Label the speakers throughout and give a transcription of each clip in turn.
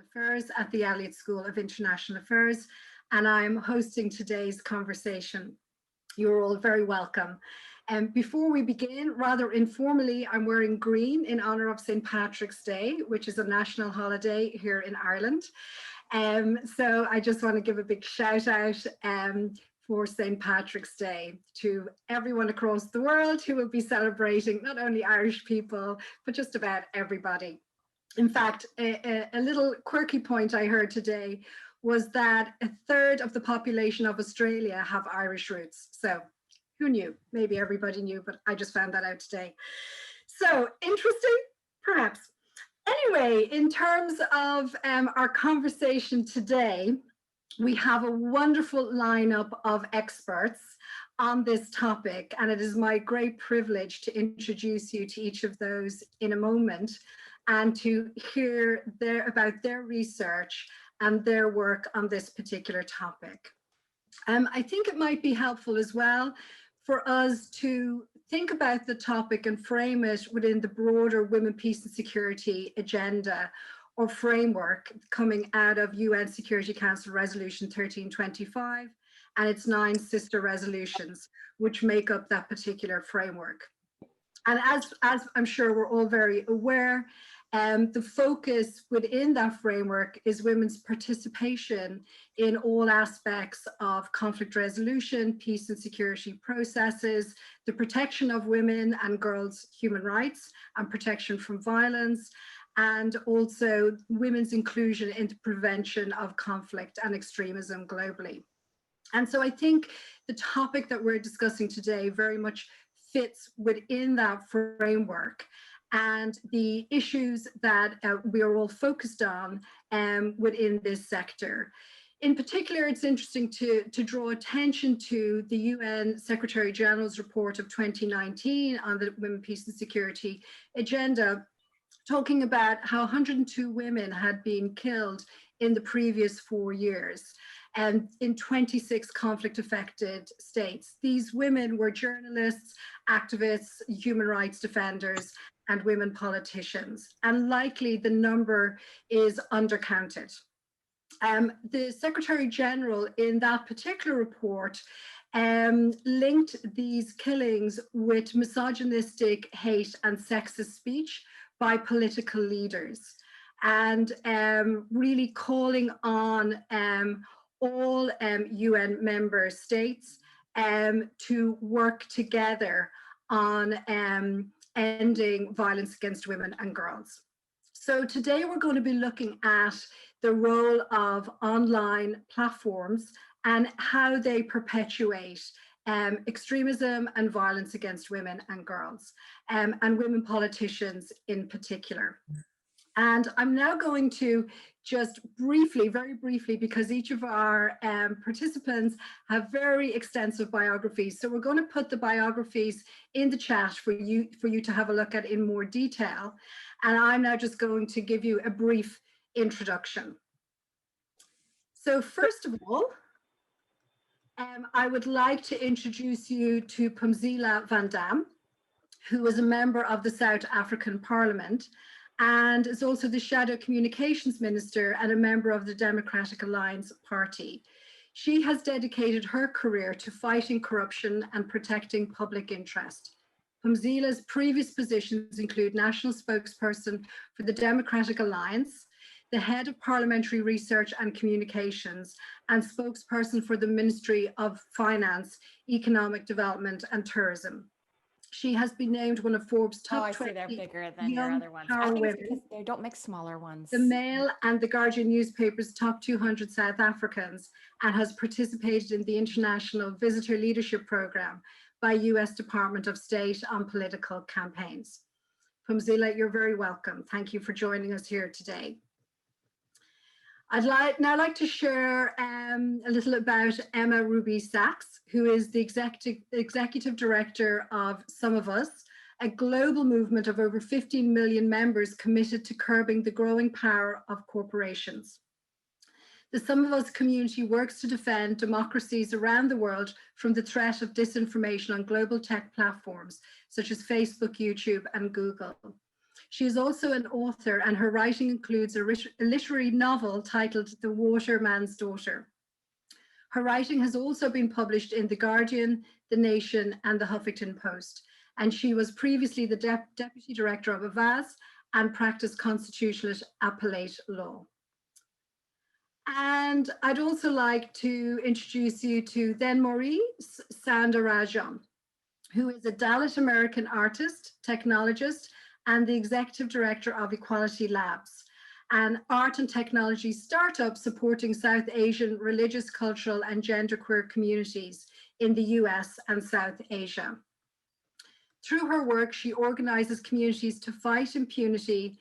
Speaker 1: Affairs at the Elliott School of International Affairs, and I'm hosting today's conversation. You're all very welcome. And before we begin, rather informally, I'm wearing green in honor of St. Patrick's Day, which is a national holiday here in Ireland. So I just want to give a big shout out for St. Patrick's Day to everyone across the world who will be celebrating, not only Irish people, but just about everybody. In fact, a little quirky point I heard today was that a third of the population of Australia have Irish roots. So who knew? Maybe everybody knew, but I just found that out today. So interesting, perhaps. Anyway, in terms of our conversation today, we have a wonderful lineup of experts on this topic, and it is my great privilege to introduce you to each of those in a moment and to hear about their research and their work on this particular topic. I think it might be helpful as well for us to think about the topic and frame it within the broader women, peace and security agenda or framework coming out of UN Security Council Resolution 1325 and its 9 sister resolutions, which make up that particular framework. And as I'm sure we're all very aware, the focus within that framework is women's participation in all aspects of conflict resolution, peace and security processes, the protection of women and girls' human rights and protection from violence, and also women's inclusion into prevention of conflict and extremism globally. And so I think the topic that we're discussing today very much fits within that framework and the issues that we are all focused on within this sector. In particular, it's interesting to draw attention to the UN Secretary General's report of 2019 on the Women, Peace and Security agenda, talking about how 102 women had been killed in the previous 4 years and in 26 conflict-affected states. These women were journalists, activists, human rights defenders, and women politicians, and likely the number is undercounted. The Secretary General in that particular report linked these killings with misogynistic, hate, and sexist speech by political leaders, and really calling on all UN member states to work together on ending violence against women and girls. So today we're going to be looking at the role of online platforms and how they perpetuate extremism and violence against women and girls, and women politicians in particular. And I'm now going to just briefly, very briefly, because each of our participants have very extensive biographies. So we're going to put the biographies in the chat for you to have a look at in more detail. And I'm now just going to give you a brief introduction. So first of all, I would like to introduce you to Pumzile van Dam, who is a member of the South African Parliament and is also the Shadow Communications Minister and a member of the Democratic Alliance Party. She has dedicated her career to fighting corruption and protecting public interest. Pumzile's previous positions include National Spokesperson for the Democratic Alliance, the Head of Parliamentary Research and Communications, and Spokesperson for the Ministry of Finance, Economic Development and Tourism. She has been named one of Forbes' top 20
Speaker 2: they're bigger than your other ones. I think it's because they don't make smaller ones.
Speaker 1: The Mail and the Guardian newspaper's top 200 South Africans, and has participated in the International Visitor Leadership Program by US Department of State on political campaigns. Pumzile, you're very welcome. Thank you for joining us here today. I'd now like to share a little about Emma Ruby Sachs, who is the executive director of Some of Us, a global movement of over 15 million members committed to curbing the growing power of corporations. The Some of Us community works to defend democracies around the world from the threat of disinformation on global tech platforms such as Facebook, YouTube, and Google. She is also an author, and her writing includes a literary novel titled The Waterman's Daughter. Her writing has also been published in The Guardian, The Nation, and The Huffington Post, and she was previously the Deputy Director of Avaz and practiced constitutional appellate law. And I'd also like to introduce you to then Maurice Sanderagio, who is a Dalit American artist, technologist, and the Executive Director of Equality Labs, an art and technology startup supporting South Asian religious, cultural, and genderqueer communities in the US and South Asia. Through her work, she organizes communities to fight impunity,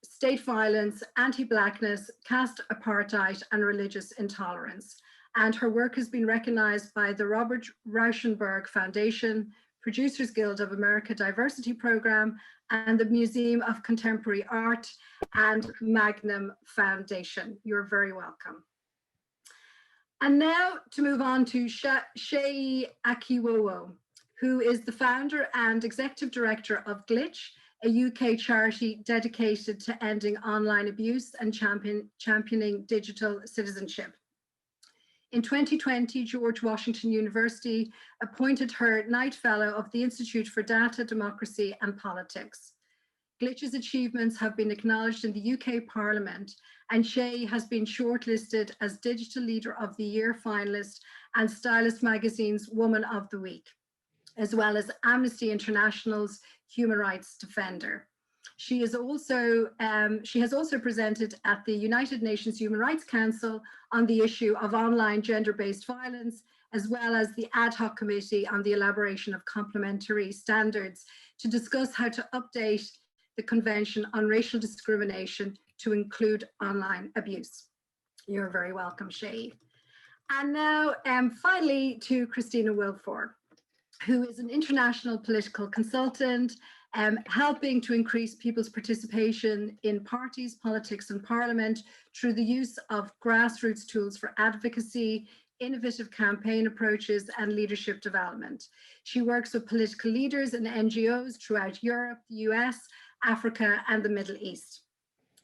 Speaker 1: state violence, anti-Blackness, caste apartheid, and religious intolerance. And her work has been recognized by the Robert Rauschenberg Foundation, Producers Guild of America Diversity Program, and the Museum of Contemporary Art and Magnum Foundation. You're very welcome. And now to move on to Seyi Akiwowo, who is the founder and executive director of Glitch, a UK charity dedicated to ending online abuse and championing digital citizenship. In 2020, George Washington University appointed her Knight Fellow of the Institute for Data, Democracy and Politics. Glitch's achievements have been acknowledged in the UK Parliament, and Seyi has been shortlisted as Digital Leader of the Year finalist and Stylist Magazine's Woman of the Week, as well as Amnesty International's Human Rights Defender. She has also presented at the United Nations Human Rights Council on the issue of online gender-based violence, as well as the ad hoc committee on the elaboration of complementary standards to discuss how to update the Convention on Racial Discrimination to include online abuse. You're very welcome, Seyi. And now, finally, to Christina Wilford, who is an international political consultant, helping to increase people's participation in parties, politics, and parliament through the use of grassroots tools for advocacy, innovative campaign approaches, and leadership development. She works with political leaders and NGOs throughout Europe, the US, Africa, and the Middle East.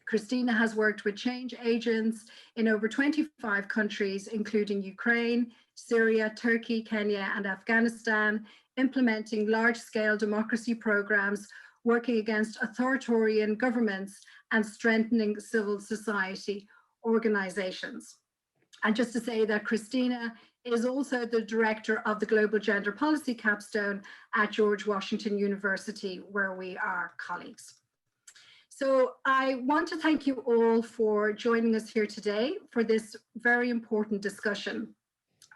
Speaker 1: Christina has worked with change agents in over 25 countries, including Ukraine, Syria, Turkey, Kenya, and Afghanistan, implementing large-scale democracy programs, working against authoritarian governments, and strengthening civil society organizations. And just to say that Christina is also the director of the Global Gender Policy Capstone at George Washington University, where we are colleagues. So I want to thank you all for joining us here today for this very important discussion.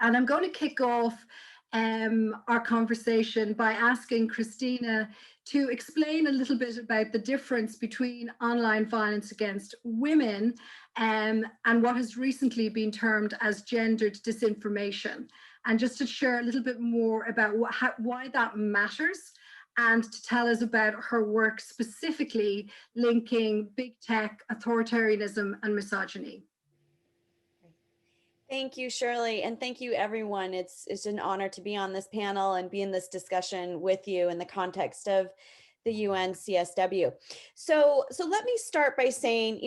Speaker 1: And I'm going to kick off our conversation by asking Christina to explain a little bit about the difference between online violence against women and what has recently been termed as gendered disinformation, and just to share a little bit more about why that matters, and to tell us about her work specifically linking big tech, authoritarianism, and misogyny.
Speaker 3: Thank you, Shirley, and thank you, everyone. It's an honor to be on this panel and be in this discussion with you in the context of the UN CSW. So let me start by saying,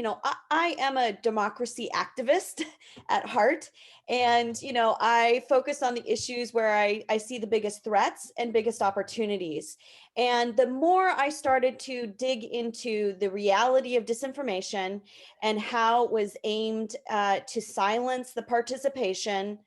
Speaker 3: I am a democracy activist at heart, and I focus on the issues where I see the biggest threats and biggest opportunities. And the more I started to dig into the reality of disinformation and how it was aimed to silence the participation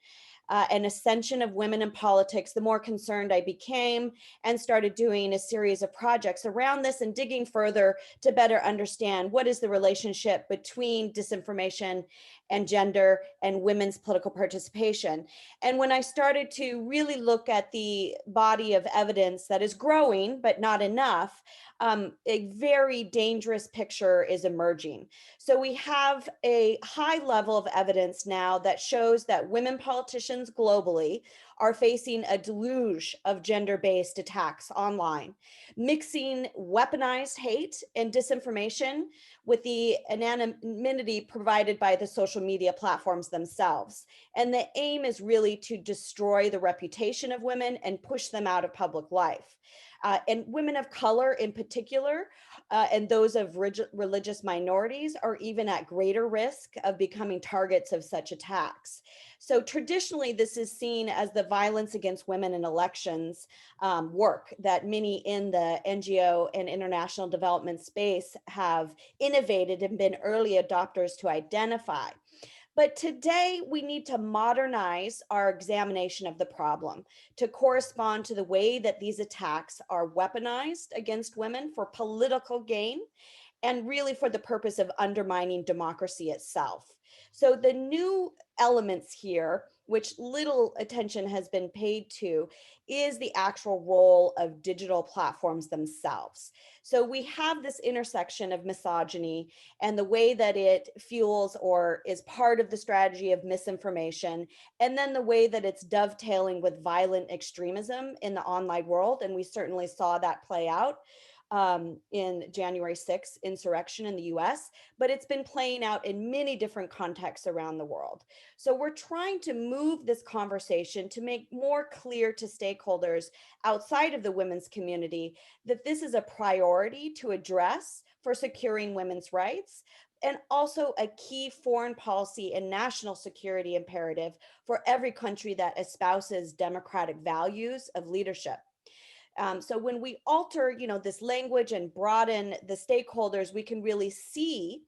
Speaker 3: and ascension of women in politics, the more concerned I became and started doing a series of projects around this and digging further to better understand what is the relationship between disinformation and gender and women's political participation. And when I started to really look at the body of evidence that is growing, but not enough, a very dangerous picture is emerging. So we have a high level of evidence now that shows that women politicians globally are facing a deluge of gender-based attacks online, mixing weaponized hate and disinformation with the anonymity provided by the social media platforms themselves. And the aim is really to destroy the reputation of women and push them out of public life. and women of color in particular, and those of religious minorities are even at greater risk of becoming targets of such attacks. So traditionally, this is seen as the violence against women in elections work that many in the NGO and international development space have innovated and been early adopters to identify. But today we need to modernize our examination of the problem to correspond to the way that these attacks are weaponized against women for political gain and really for the purpose of undermining democracy itself. So the new elements here, which little attention has been paid to, is the actual role of digital platforms themselves. So we have this intersection of misogyny and the way that it fuels or is part of the strategy of misinformation, and then the way that it's dovetailing with violent extremism in the online world. And we certainly saw that play out in January 6th insurrection in the US, but it's been playing out in many different contexts around the world. So we're trying to move this conversation to make more clear to stakeholders outside of the women's community that this is a priority to address for securing women's rights, and also a key foreign policy and national security imperative for every country that espouses democratic values of leadership. So when we alter, this language and broaden the stakeholders, we can really see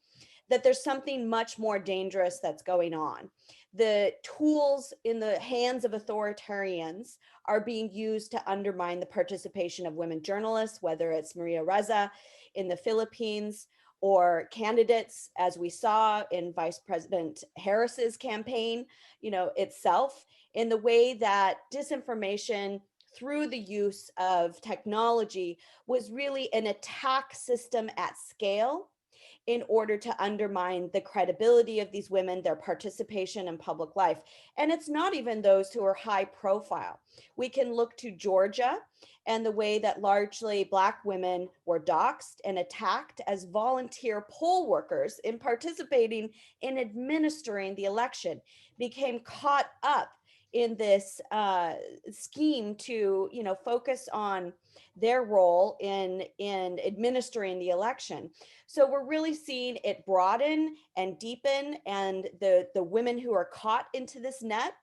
Speaker 3: that there's something much more dangerous that's going on. The tools in the hands of authoritarians are being used to undermine the participation of women journalists, whether it's Maria Reza in the Philippines or candidates, as we saw in Vice President Harris's campaign, itself, in the way that disinformation through the use of technology was really an attack system at scale in order to undermine the credibility of these women, their participation in public life. And it's not even those who are high profile. We can look to Georgia and the way that largely Black women were doxxed and attacked as volunteer poll workers in participating in administering the election, became caught up in this scheme to, focus on their role in administering the election. So we're really seeing it broaden and deepen, and the women who are caught into this net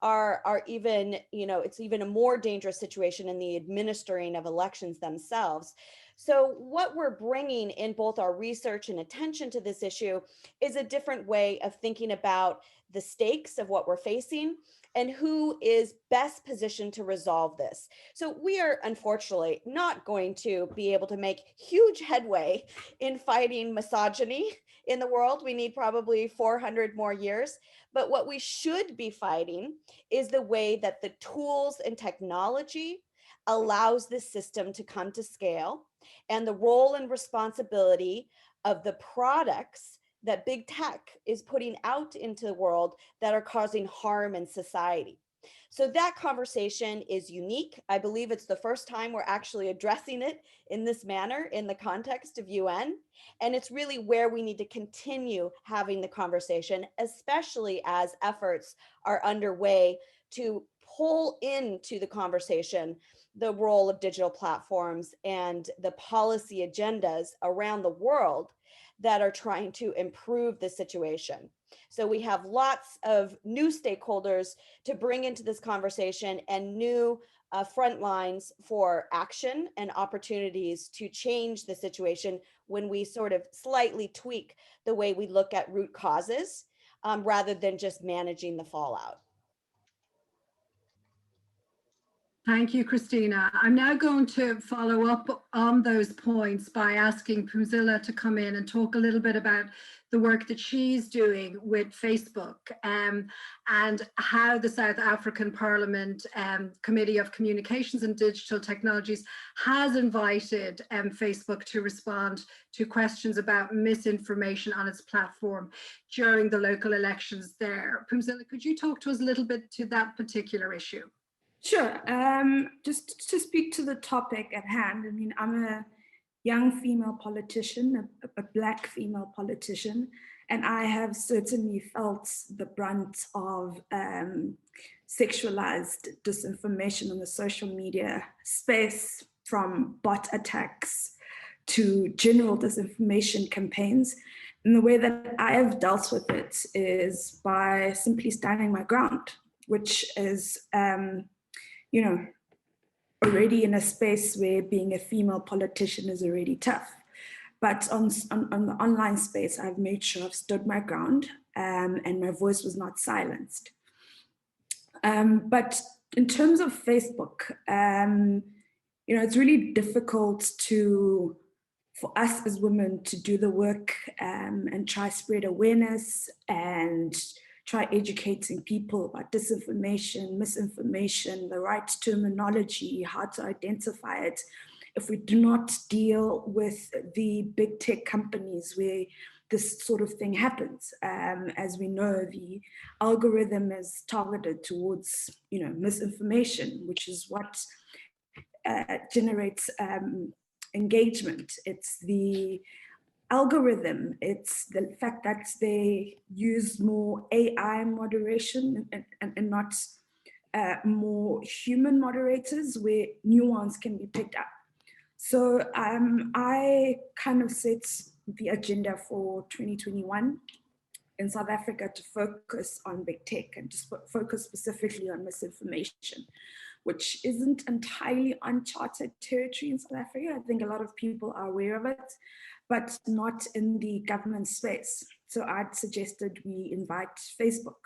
Speaker 3: are even, it's even a more dangerous situation in the administering of elections themselves. So what we're bringing in both our research and attention to this issue is a different way of thinking about the stakes of what we're facing and who is best positioned to resolve this. So we are unfortunately not going to be able to make huge headway in fighting misogyny in the world. We need probably 400 more years. But what we should be fighting is the way that the tools and technology allows this system to come to scale, and the role and responsibility of the products that big tech is putting out into the world that are causing harm in society. So that conversation is unique. I believe it's the first time we're actually addressing it in this manner in the context of UN. And it's really where we need to continue having the conversation, especially as efforts are underway to pull into the conversation the role of digital platforms and the policy agendas around the world that are trying to improve the situation. So we have lots of new stakeholders to bring into this conversation and new front lines for action and opportunities to change the situation when we sort of slightly tweak the way we look at root causes rather than just managing the fallout.
Speaker 1: Thank you, Christina. I'm now going to follow up on those points by asking Phumzile to come in and talk a little bit about the work that she's doing with Facebook and how the South African Parliament Committee of Communications and Digital Technologies has invited Facebook to respond to questions about misinformation on its platform during the local elections there. Phumzile, could you talk to us a little bit to that particular issue?
Speaker 4: Sure. Just to speak to the topic at hand, I mean, I'm a young female politician, a Black female politician, and I have certainly felt the brunt of sexualized disinformation in the social media space from bot attacks to general disinformation campaigns. And the way that I have dealt with it is by simply standing my ground, which is, you know, already in a space where being a female politician is already tough. But on the online space, I've made sure I've stood my ground, and my voice was not silenced. But in terms of Facebook, you know, it's really difficult for us as women to do the work and try spread awareness and try educating people about disinformation, misinformation, the right terminology, how to identify it, if we do not deal with the big tech companies where this sort of thing happens. As we know, the algorithm is targeted towards, you know, misinformation, which is what generates engagement. It's the algorithm, it's the fact that they use more AI moderation and not more human moderators where nuance can be picked up. So I kind of set the agenda for 2021 in South Africa to focus on big tech and to focus specifically on misinformation, which isn't entirely uncharted territory in South Africa. I think a lot of people are aware of it, but not in the government space. So I'd suggested we invite Facebook.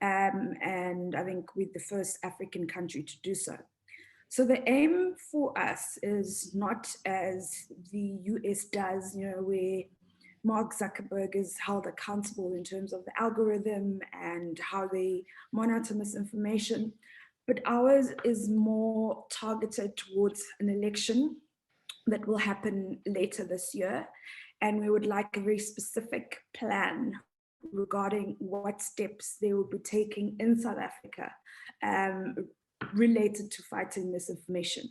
Speaker 4: And I think we're the first African country to do so. So the aim for us is not as the US does, you know, where Mark Zuckerberg is held accountable in terms of the algorithm and how they monitor misinformation, but ours is more targeted towards an election that will happen later this year. And we would like a very specific plan regarding what steps they will be taking in South Africa related to fighting misinformation.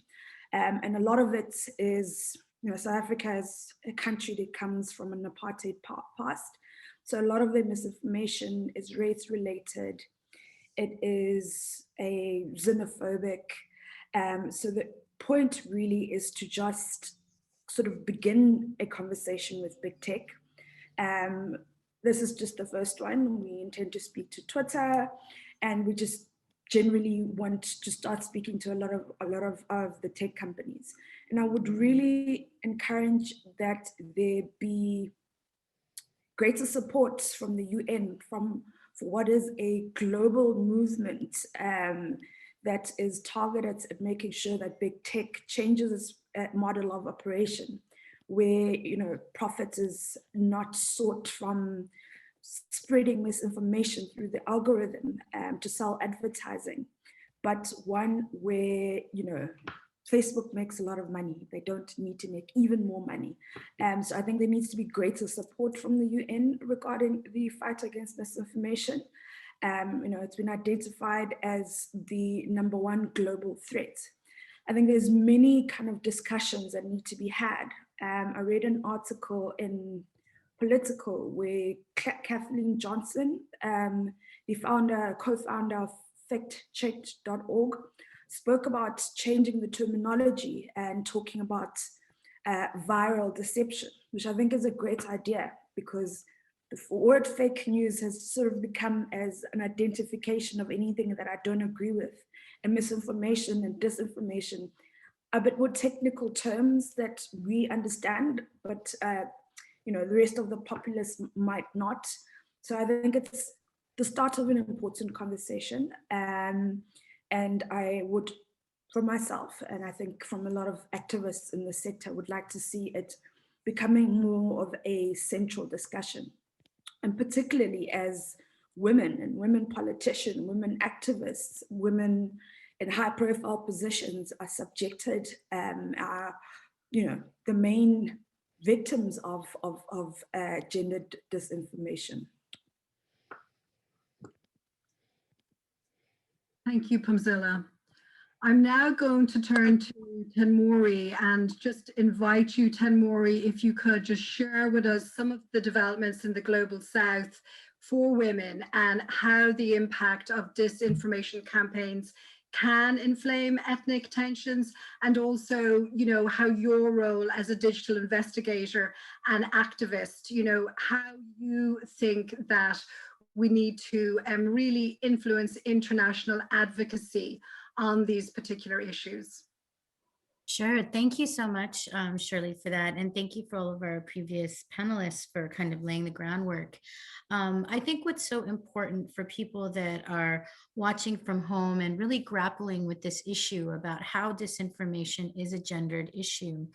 Speaker 4: And a lot of it is, you know, South Africa is a country that comes from an apartheid past. So a lot of the misinformation is race related. It is a xenophobic. So the point really is to just sort of begin a conversation with big tech. This is just the first one. We intend to speak to Twitter, and we just generally want to start speaking to a lot of the tech companies. And I would really encourage that there be greater support from the UN for what is a global movement that is targeted at making sure that big tech changes its model of operation, where, you know, profit is not sought from spreading misinformation through the algorithm to sell advertising, but one where, you know, Facebook makes a lot of money. They don't need to make even more money. So I think there needs to be greater support from the UN regarding the fight against misinformation. You know, it's been identified as the #1 global threat. I think there's many kind of discussions that need to be had. I read an article in Political where Kathleen Johnson, the co-founder of factchecked.org, spoke about changing the terminology and talking about viral deception, which I think is a great idea, because the word fake news has sort of become as an identification of anything that I don't agree with, and misinformation and disinformation, a bit more technical terms that we understand, but you know, the rest of the populace might not. So I think it's the start of an important conversation. And I would, for myself, and I think from a lot of activists in the sector, would like to see it becoming more of a central discussion. And particularly as women and women politicians, women activists, women in high profile positions are subjected, are, you know, the main victims of gendered disinformation.
Speaker 1: Thank you, Pamzilla. I'm now going to turn to Tenmori and just invite you, Tenmori, if you could just share with us some of the developments in the Global South for women and how the impact of disinformation campaigns can inflame ethnic tensions, and also, how your role as a digital investigator and activist, how you think that we need to really influence international advocacy on these particular issues.
Speaker 5: Sure. Thank you so much, Shirley, for that. And thank you for all of our previous panelists for kind of laying the groundwork. I think what's so important for people that are watching from home and really grappling with this issue about how disinformation is a gendered issue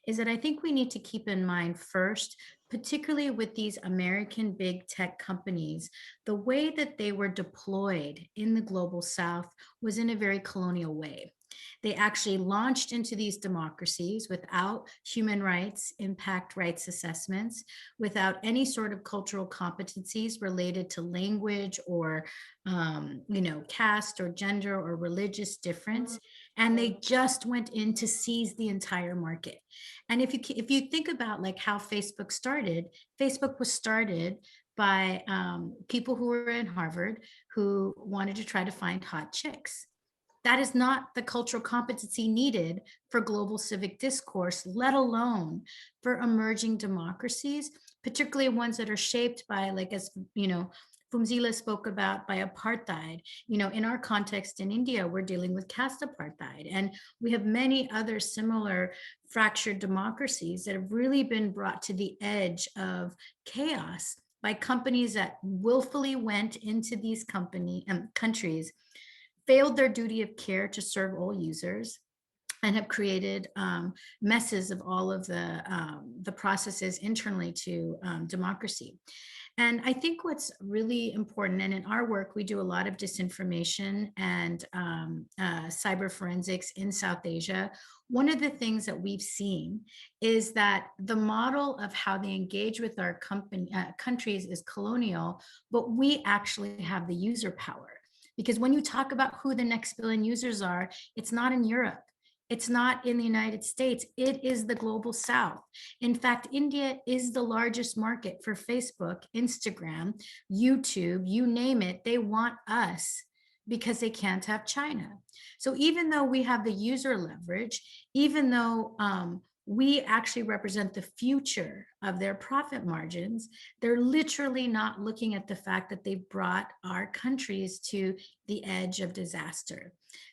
Speaker 5: is that I think we need to keep in mind first, particularly with these American big tech companies, the way that they were deployed in the global South was in a very colonial way. They actually launched into these democracies without human rights, impact rights assessments, without any sort of cultural competencies related to language or, caste or gender or religious difference. And they just went in to seize the entire market. And if you think about like how Facebook was started by people who were in Harvard who wanted to try to find hot chicks. That is not the cultural competency needed for global civic discourse, let alone for emerging democracies, particularly ones that are shaped by, like, as Phumzile spoke about, by apartheid. In our context in India, we're dealing with caste apartheid, and we have many other similar fractured democracies that have really been brought to the edge of chaos by companies that willfully went into these countries, failed their duty of care to serve all users, and have created messes of all of the processes internally to democracy. And I think what's really important, and in our work, we do a lot of disinformation and cyber forensics in South Asia. One of the things that we've seen is that the model of how they engage with our countries is colonial, but we actually have the user power. Because when you talk about who the next billion users are, it's not in Europe. It's not in the United States. It is the global South. In fact, India is the largest market for Facebook, Instagram, YouTube, you name it. They want us because they can't have China. So even though we have the user leverage, even though we actually represent the future of their profit margins, they're literally not looking at the fact that they've brought our countries to the edge of disaster.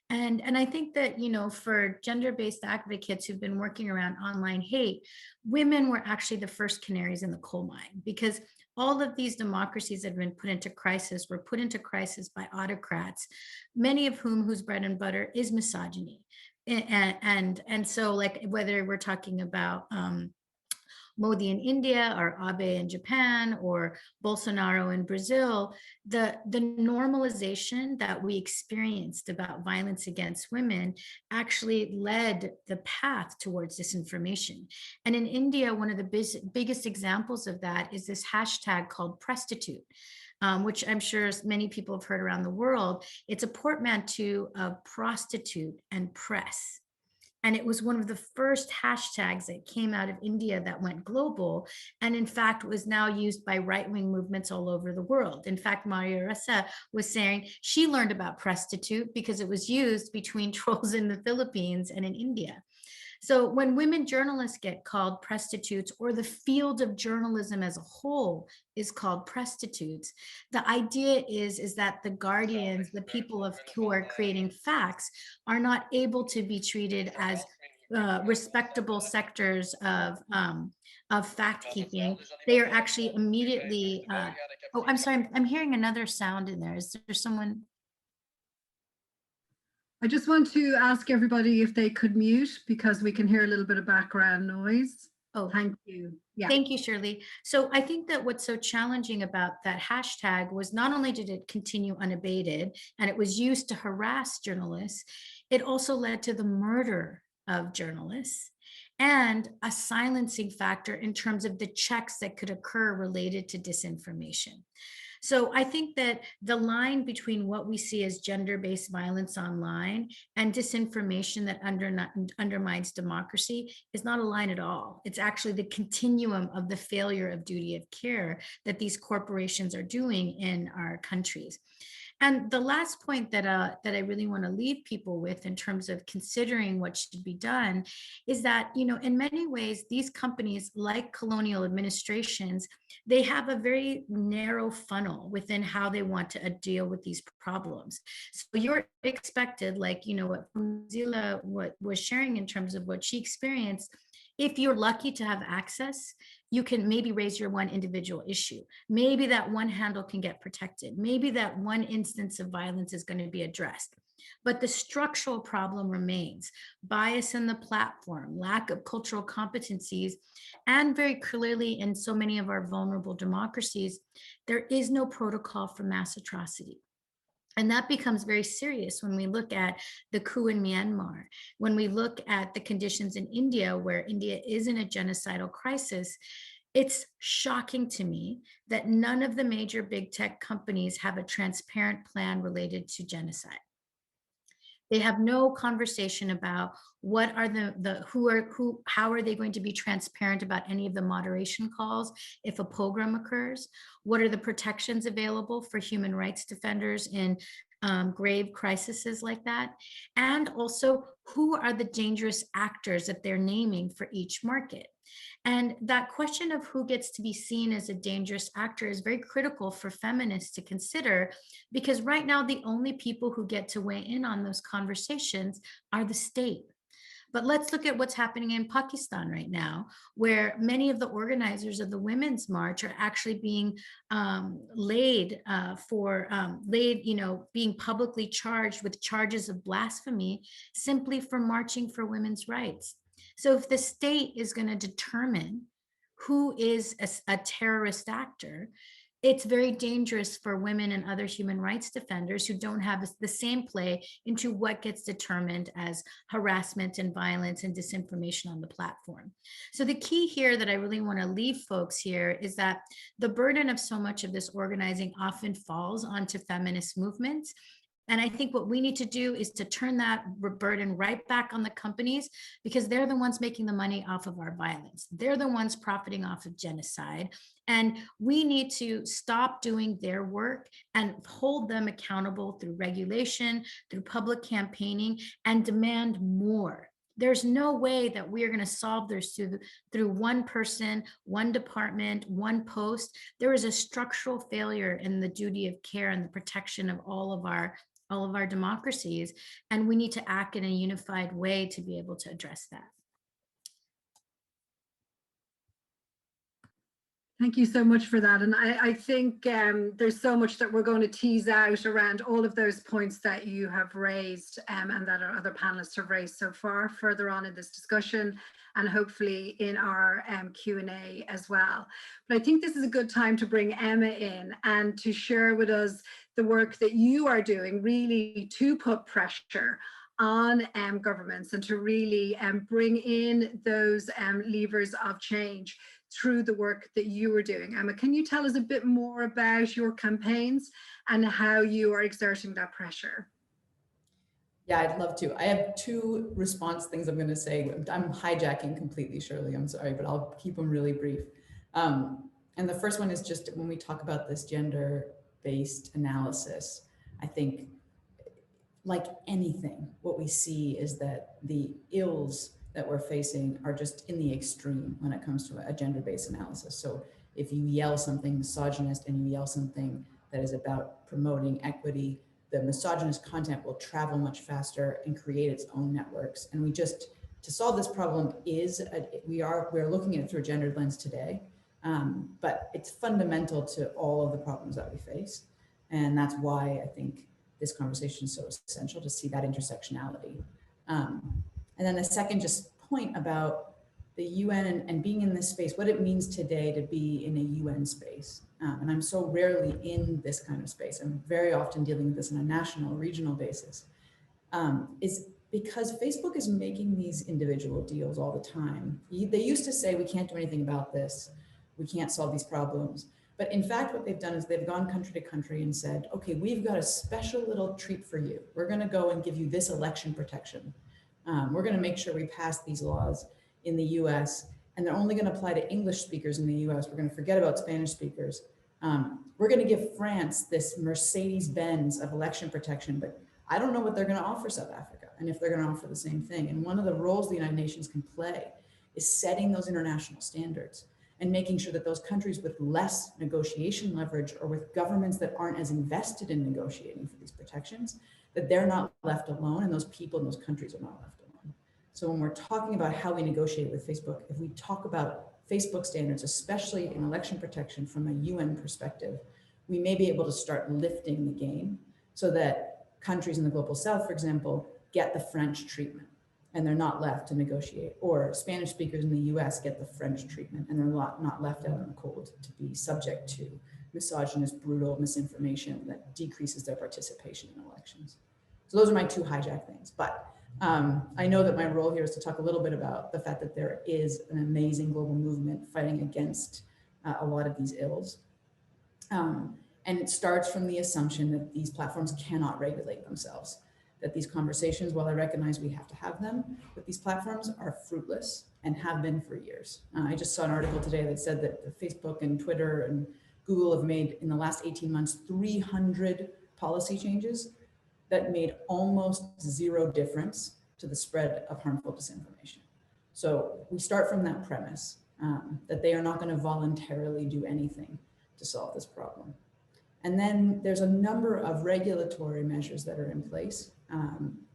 Speaker 5: And I think that, for gender-based advocates who've been working around online hate, women were actually the first canaries in the coal mine, because all of these democracies that have been put into crisis were put into crisis by autocrats, many of whose bread and butter is misogyny. And so, like, whether we're talking about Modi in India or Abe in Japan or Bolsonaro in Brazil, the normalization that we experienced about violence against women actually led the path towards disinformation. And in India, one of the biggest examples of that is this hashtag called prostitute. Which I'm sure many people have heard around the world. It's a portmanteau of prostitute and press. And it was one of the first hashtags that came out of India that went global, and in fact was now used by right-wing movements all over the world. In fact, Maria Ressa was saying she learned about prostitute because it was used between trolls in the Philippines and in India. So when women journalists get called prostitutes, or the field of journalism as a whole is called prostitutes, the idea is that the guardians, the people who are creating facts, are not able to be treated as respectable sectors of fact keeping. They are actually immediately. Oh, I'm sorry. I'm hearing another sound in there. Is there someone?
Speaker 1: I just want to ask everybody if they could mute, because we can hear a little bit of background noise. Oh, thank you.
Speaker 5: Yeah. Thank you, Shirley. So I think that what's so challenging about that hashtag was not only did it continue unabated and it was used to harass journalists, it also led to the murder of journalists and a silencing factor in terms of the checks that could occur related to disinformation. So I think that the line between what we see as gender-based violence online and disinformation that undermines democracy is not a line at all. It's actually the continuum of the failure of duty of care that these corporations are doing in our countries. And the last point that I really want to leave people with in terms of considering what should be done is that, in many ways, these companies, like colonial administrations, they have a very narrow funnel within how they want to deal with these problems. So you're expected, like, what Zila was sharing in terms of what she experienced. If you're lucky to have access, you can maybe raise your one individual issue. Maybe that one handle can get protected. Maybe that one instance of violence is going to be addressed. But the structural problem remains: bias in the platform, lack of cultural competencies, and very clearly in so many of our vulnerable democracies, there is no protocol for mass atrocity. And that becomes very serious when we look at the coup in Myanmar, when we look at the conditions in India, where India is in a genocidal crisis. It's shocking to me that none of the major big tech companies have a transparent plan related to genocide. They have no conversation about what are how are they going to be transparent about any of the moderation calls if a pogrom occurs? What are the protections available for human rights defenders in grave crises like that? And also, who are the dangerous actors that they're naming for each market? And that question of who gets to be seen as a dangerous actor is very critical for feminists to consider, because right now the only people who get to weigh in on those conversations are the state. But let's look at what's happening in Pakistan right now, where many of the organizers of the Women's March are actually being being publicly charged with charges of blasphemy simply for marching for women's rights. So if the state is going to determine who is a terrorist actor, it's very dangerous for women and other human rights defenders who don't have the same play into what gets determined as harassment and violence and disinformation on the platform. So the key here that I really want to leave folks here is that the burden of so much of this organizing often falls onto feminist movements. And I think what we need to do is to turn that burden right back on the companies, because they're the ones making the money off of our violence. They're the ones profiting off of genocide. And we need to stop doing their work and hold them accountable through regulation, through public campaigning, and demand more. There's no way that we are going to solve this through one person, one department, one post. There is a structural failure in the duty of care and the protection of all of our democracies, and we need to act in a unified way to be able to address that.
Speaker 1: Thank you so much for that. And I think there's so much that we're going to tease out around all of those points that you have raised and that our other panelists have raised so far, further on in this discussion, and hopefully in our Q&A as well. But I think this is a good time to bring Emma in and to share with us the work that you are doing really to put pressure on governments and to really bring in those levers of change through the work that you were doing. Emma, can you tell us a bit more about your campaigns and how you are exerting that pressure?
Speaker 6: Yeah, I'd love to. I have two response things I'm going to say. I'm hijacking completely, Shirley. I'm sorry, but I'll keep them really brief. And the first one is just when we talk about this gender-based analysis, I think, like anything, what we see is that the ills that we're facing are just in the extreme when it comes to a gender-based analysis. So if you yell something misogynist and you yell something that is about promoting equity, the misogynist content will travel much faster and create its own networks. And we just, to solve this problem we're looking at it through a gendered lens today, but it's fundamental to all of the problems that we face. And that's why I think this conversation is so essential, to see that intersectionality. And then the second just point about the UN and being in this space, what it means today to be in a UN space. And I'm so rarely in this kind of space. I'm very often dealing with this on a national, regional basis, is because Facebook is making these individual deals all the time. They used to say, we can't do anything about this. We can't solve these problems. But in fact, what they've done is they've gone country to country and said, okay, we've got a special little treat for you. We're going to go and give you this election protection. We're going to make sure we pass these laws in the US, and they're only going to apply to English speakers in the US. We're going to forget about Spanish speakers. We're going to give France this Mercedes-Benz of election protection, but I don't know what they're going to offer South Africa and if they're going to offer the same thing. And one of the roles the United Nations can play is setting those international standards and making sure that those countries with less negotiation leverage or with governments that aren't as invested in negotiating for these protections, that they're not left alone and those people in those countries are not left alone. So when we're talking about how we negotiate with Facebook, if we talk about Facebook standards, especially in election protection from a UN perspective, we may be able to start lifting the game so that countries in the global south, for example, get the French treatment and they're not left to negotiate, or Spanish speakers in the US get the French treatment and they're not left out in the cold to be subject to misogynist, brutal misinformation that decreases their participation in elections. So those are my two hijack things. But I know that my role here is to talk a little bit about the fact that there is an amazing global movement fighting against a lot of these ills. And it starts from the assumption that these platforms cannot regulate themselves, that these conversations, while I recognize we have to have them, but these platforms are fruitless and have been for years. I just saw an article today that said that Facebook and Twitter and Google have made in the last 18 months 300 policy changes that made almost zero difference to the spread of harmful disinformation. So we start from that premise that they are not going to voluntarily do anything to solve this problem. And then there's a number of regulatory measures that are in place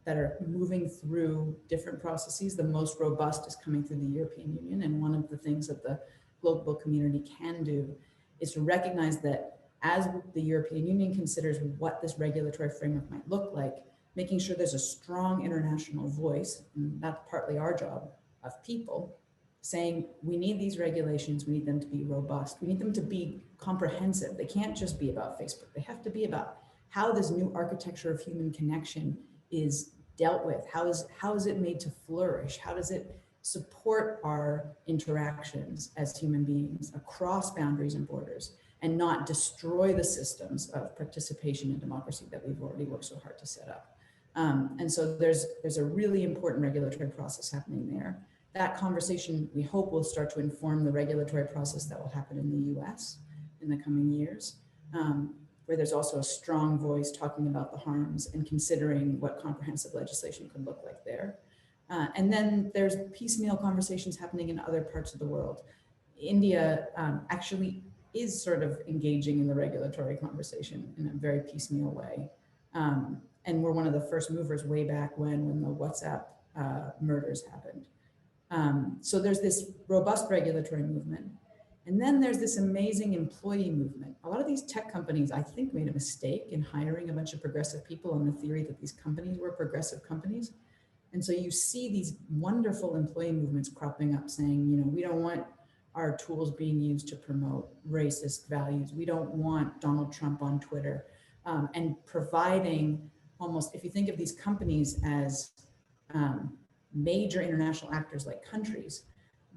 Speaker 6: that are moving through different processes. The most robust is coming through the European Union. And one of the things that the global community can do is to recognize that as the European Union considers what this regulatory framework might look like, making sure there's a strong international voice, and that's partly our job of people, saying we need these regulations, we need them to be robust, we need them to be comprehensive. They can't just be about Facebook. They have to be about how this new architecture of human connection is dealt with. How is it made to flourish? How does it support our interactions as human beings across boundaries and borders, and not destroy the systems of participation and democracy that we've already worked so hard to set up. And so there's a really important regulatory process happening there. That conversation, we hope, will start to inform the regulatory process that will happen in the US in the coming years, where there's also a strong voice talking about the harms and considering what comprehensive legislation could look like there. And then there's piecemeal conversations happening in other parts of the world. India actually is sort of engaging in the regulatory conversation in a very piecemeal way. And we're one of the first movers way back when the WhatsApp murders happened. So there's this robust regulatory movement. And then there's this amazing employee movement. A lot of these tech companies, I think, made a mistake in hiring a bunch of progressive people on the theory that these companies were progressive companies. And so you see these wonderful employee movements cropping up saying, you know, we don't want our tools being used to promote racist values. We don't want Donald Trump on Twitter. And providing almost, if you think of these companies as major international actors like countries,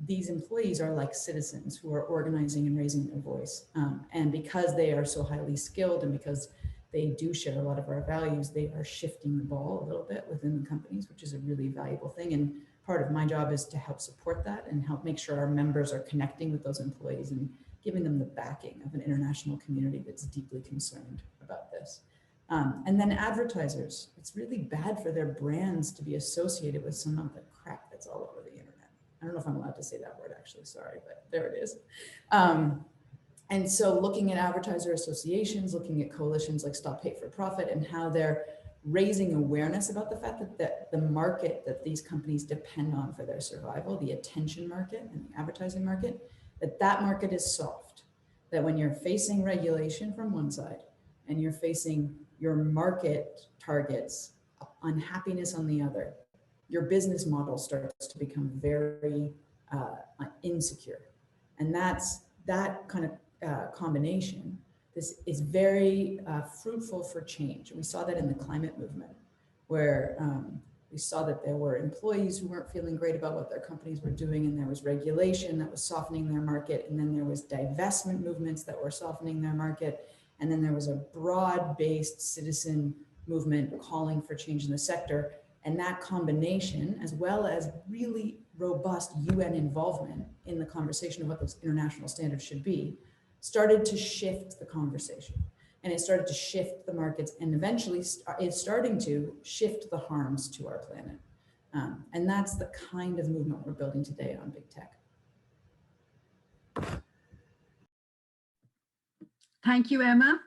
Speaker 6: these employees are like citizens who are organizing and raising their voice. And because they are so highly skilled and because they do share a lot of our values, they are shifting the ball a little bit within the companies, which is a really valuable thing. And part of my job is to help support that and help make sure our members are connecting with those employees and giving them the backing of an international community that's deeply concerned about this. And then advertisers, it's really bad for their brands to be associated with some of the crap that's all over the internet. I don't know if I'm allowed to say that word, actually, sorry, but there it is. And so looking at advertiser associations, looking at coalitions like Stop Hate for Profit and how they're raising awareness about the fact that the market that these companies depend on for their survival, the attention market and the advertising market, that market is soft. That when you're facing regulation from one side and you're facing your market targets, unhappiness on the other, your business model starts to become very insecure. And that kind of combination, this is very fruitful for change. We saw that in the climate movement, where we saw that there were employees who weren't feeling great about what their companies were doing, and there was regulation that was softening their market, and then there was divestment movements that were softening their market, and then there was a broad-based citizen movement calling for change in the sector. And that combination, as well as really robust UN involvement in the conversation of what those international standards should be, started to shift the conversation. And it started to shift the markets, and eventually it's starting to shift the harms to our planet. And that's the kind of movement we're building today on big tech.
Speaker 1: Thank you, Emma.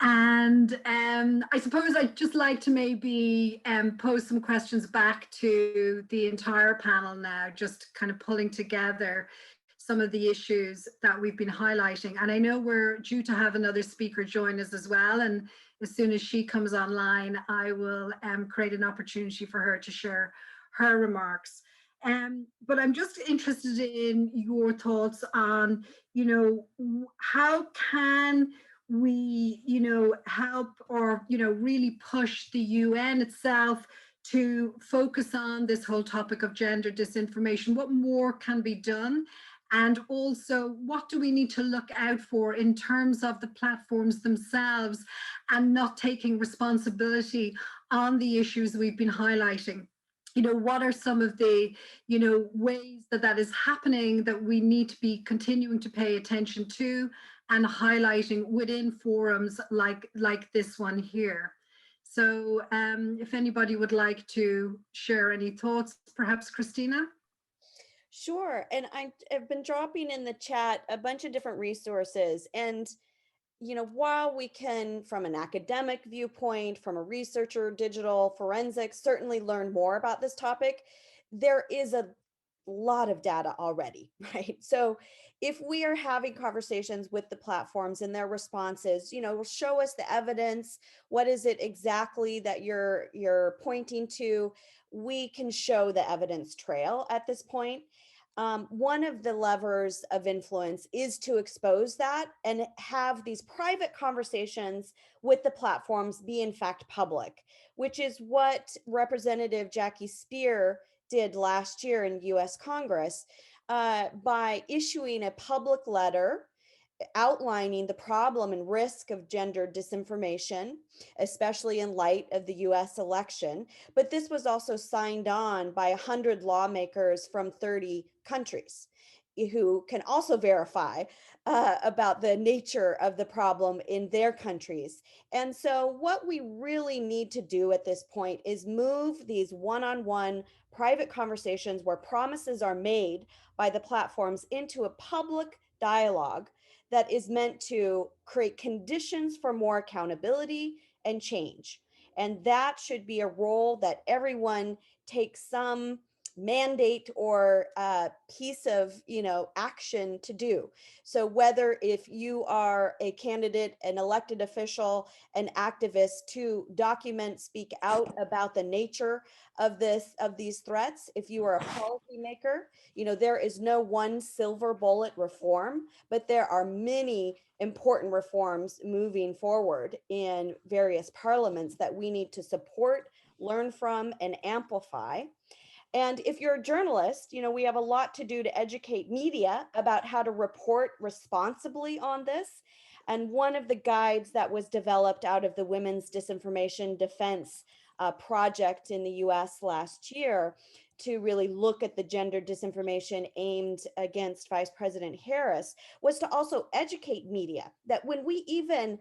Speaker 1: And I suppose I'd just like to maybe pose some questions back to the entire panel now, just kind of pulling together some of the issues that we've been highlighting. And I know we're due to have another speaker join us as well. And as soon as she comes online, I will create an opportunity for her to share her remarks. But I'm just interested in your thoughts on, you know, how can we, you know, help or, you know, really push the UN itself to focus on this whole topic of gender disinformation? What more can be done? And also, what do we need to look out for in terms of the platforms themselves and not taking responsibility on the issues we've been highlighting? You know, what are some of the, you know, ways that that is happening that we need to be continuing to pay attention to and highlighting within forums like this one here? So if anybody would like to share any thoughts, perhaps Christina?
Speaker 3: Sure. And I've been dropping in the chat a bunch of different resources. And, you know, while we can, from an academic viewpoint, from a researcher, digital forensics, certainly learn more about this topic, there is a lot of data already, right? So if we are having conversations with the platforms and their responses, you know, will show us the evidence. What is it exactly that you're pointing to? We can show the evidence trail at this point. One of the levers of influence is to expose that and have these private conversations with the platforms be in fact public, which is what Representative Jackie Speer did last year in US Congress by issuing a public letter outlining the problem and risk of gender disinformation, especially in light of the US election. But this was also signed on by 100 lawmakers from 30 countries who can also verify about the nature of the problem in their countries. And so what we really need to do at this point is move these one-on-one private conversations where promises are made by the platforms into a public dialogue that is meant to create conditions for more accountability and change. And that should be a role that everyone takes some mandate or piece of, you know, action to do. So whether if you are a candidate, an elected official, an activist, to document, speak out about the nature of these threats, if you are a policymaker, you know, there is no one silver bullet reform, but there are many important reforms moving forward in various parliaments that we need to support, learn from, and amplify. And if you're a journalist, you know, we have a lot to do to educate media about how to report responsibly on this. And one of the guides that was developed out of the Women's Disinformation Defense project in the US last year to really look at the gender disinformation aimed against Vice President Harris was to also educate media that when we even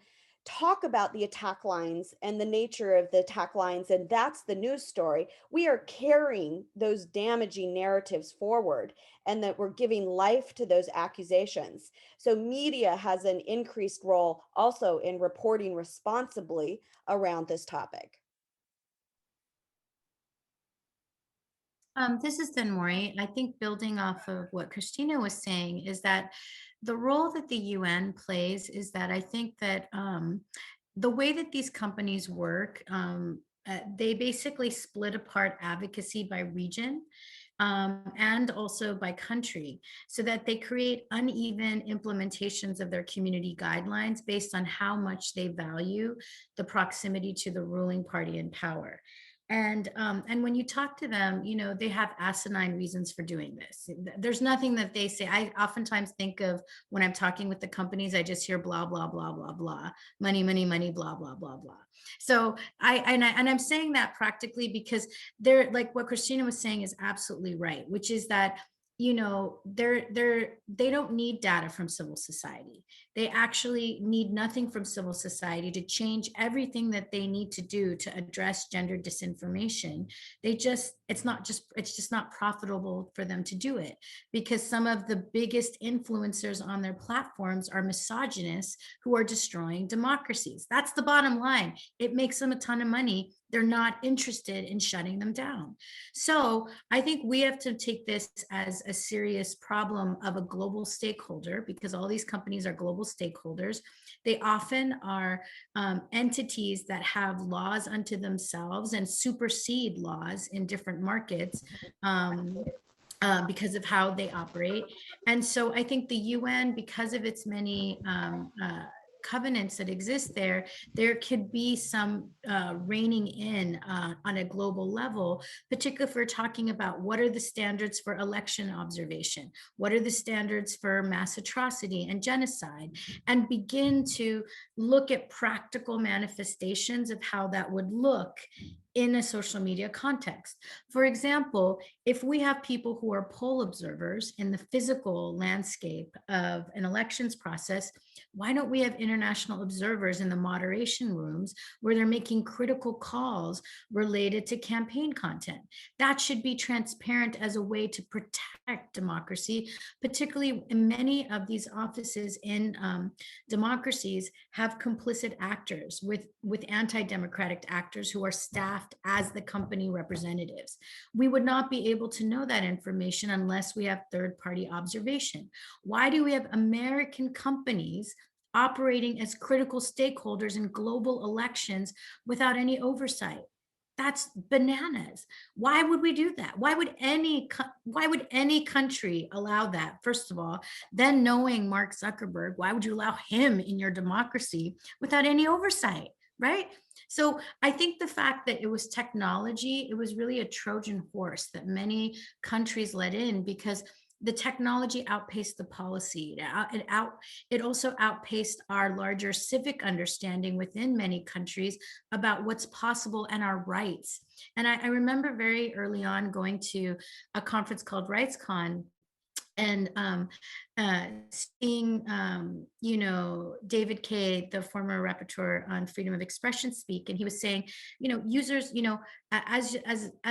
Speaker 3: talk about the attack lines and the nature of the attack lines, and that's the news story, we are carrying those damaging narratives forward and that we're giving life to those accusations. So media has an increased role also in reporting responsibly around this topic.
Speaker 5: This is Maury. I think building off of what Christina was saying is that the role that the UN plays is that I think that the way that these companies work, they basically split apart advocacy by region and also by country so that they create uneven implementations of their community guidelines based on how much they value the proximity to the ruling party in power. And when you talk to them, you know, they have asinine reasons for doing this. There's nothing that they say. I oftentimes think of when I'm talking with the companies, I just hear blah, blah, blah, blah, blah, money, money, money, blah, blah, blah, blah. So I'm saying that practically because they're like what Christina was saying is absolutely right, which is that you know, they don't need data from civil society. They actually need nothing from civil society to change everything that they need to do to address gender disinformation. It's just not profitable for them to do it, because some of the biggest influencers on their platforms are misogynists who are destroying democracies. That's the bottom line. It makes them a ton of money. They're not interested in shutting them down. So I think we have to take this as a serious problem of a global stakeholder, because all these companies are global stakeholders. They often are entities that have laws unto themselves and supersede laws in different markets. Because of how they operate. And so I think the UN, because of its many covenants that exist there could be some reining in on a global level, particularly if we're talking about what are the standards for election observation, what are the standards for mass atrocity and genocide, and begin to look at practical manifestations of how that would look in a social media context. For example, if we have people who are poll observers in the physical landscape of an elections process, why don't we have international observers in the moderation rooms where they're making critical calls related to campaign content? That should be transparent as a way to protect democracy, particularly in many of these offices in democracies have complicit actors with anti-democratic actors who are staffed as the company representatives. We would not be able to know that information unless we have third-party observation. Why do we have American companies operating as critical stakeholders in global elections without any oversight? That's bananas. Why would we do that? Why would any country allow that? First of all, then knowing Mark Zuckerberg, why would you allow him in your democracy without any oversight, right? So I think the fact that it was technology, it was really a Trojan horse that many countries let in, because the technology outpaced the policy. It also outpaced our larger civic understanding within many countries about what's possible and our rights. And I remember very early on going to a conference called RightsCon and seeing, you know, David Kaye, the former rapporteur on freedom of expression, speak, and he was saying, you know, users, you know, as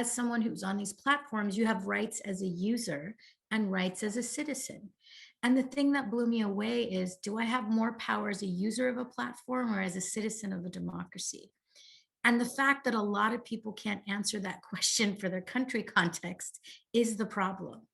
Speaker 5: someone who's on these platforms, you have rights as a user and rights as a citizen. And the thing that blew me away is, do I have more power as a user of a platform or as a citizen of a democracy? And the fact that a lot of people can't answer that question for their country context is the problem.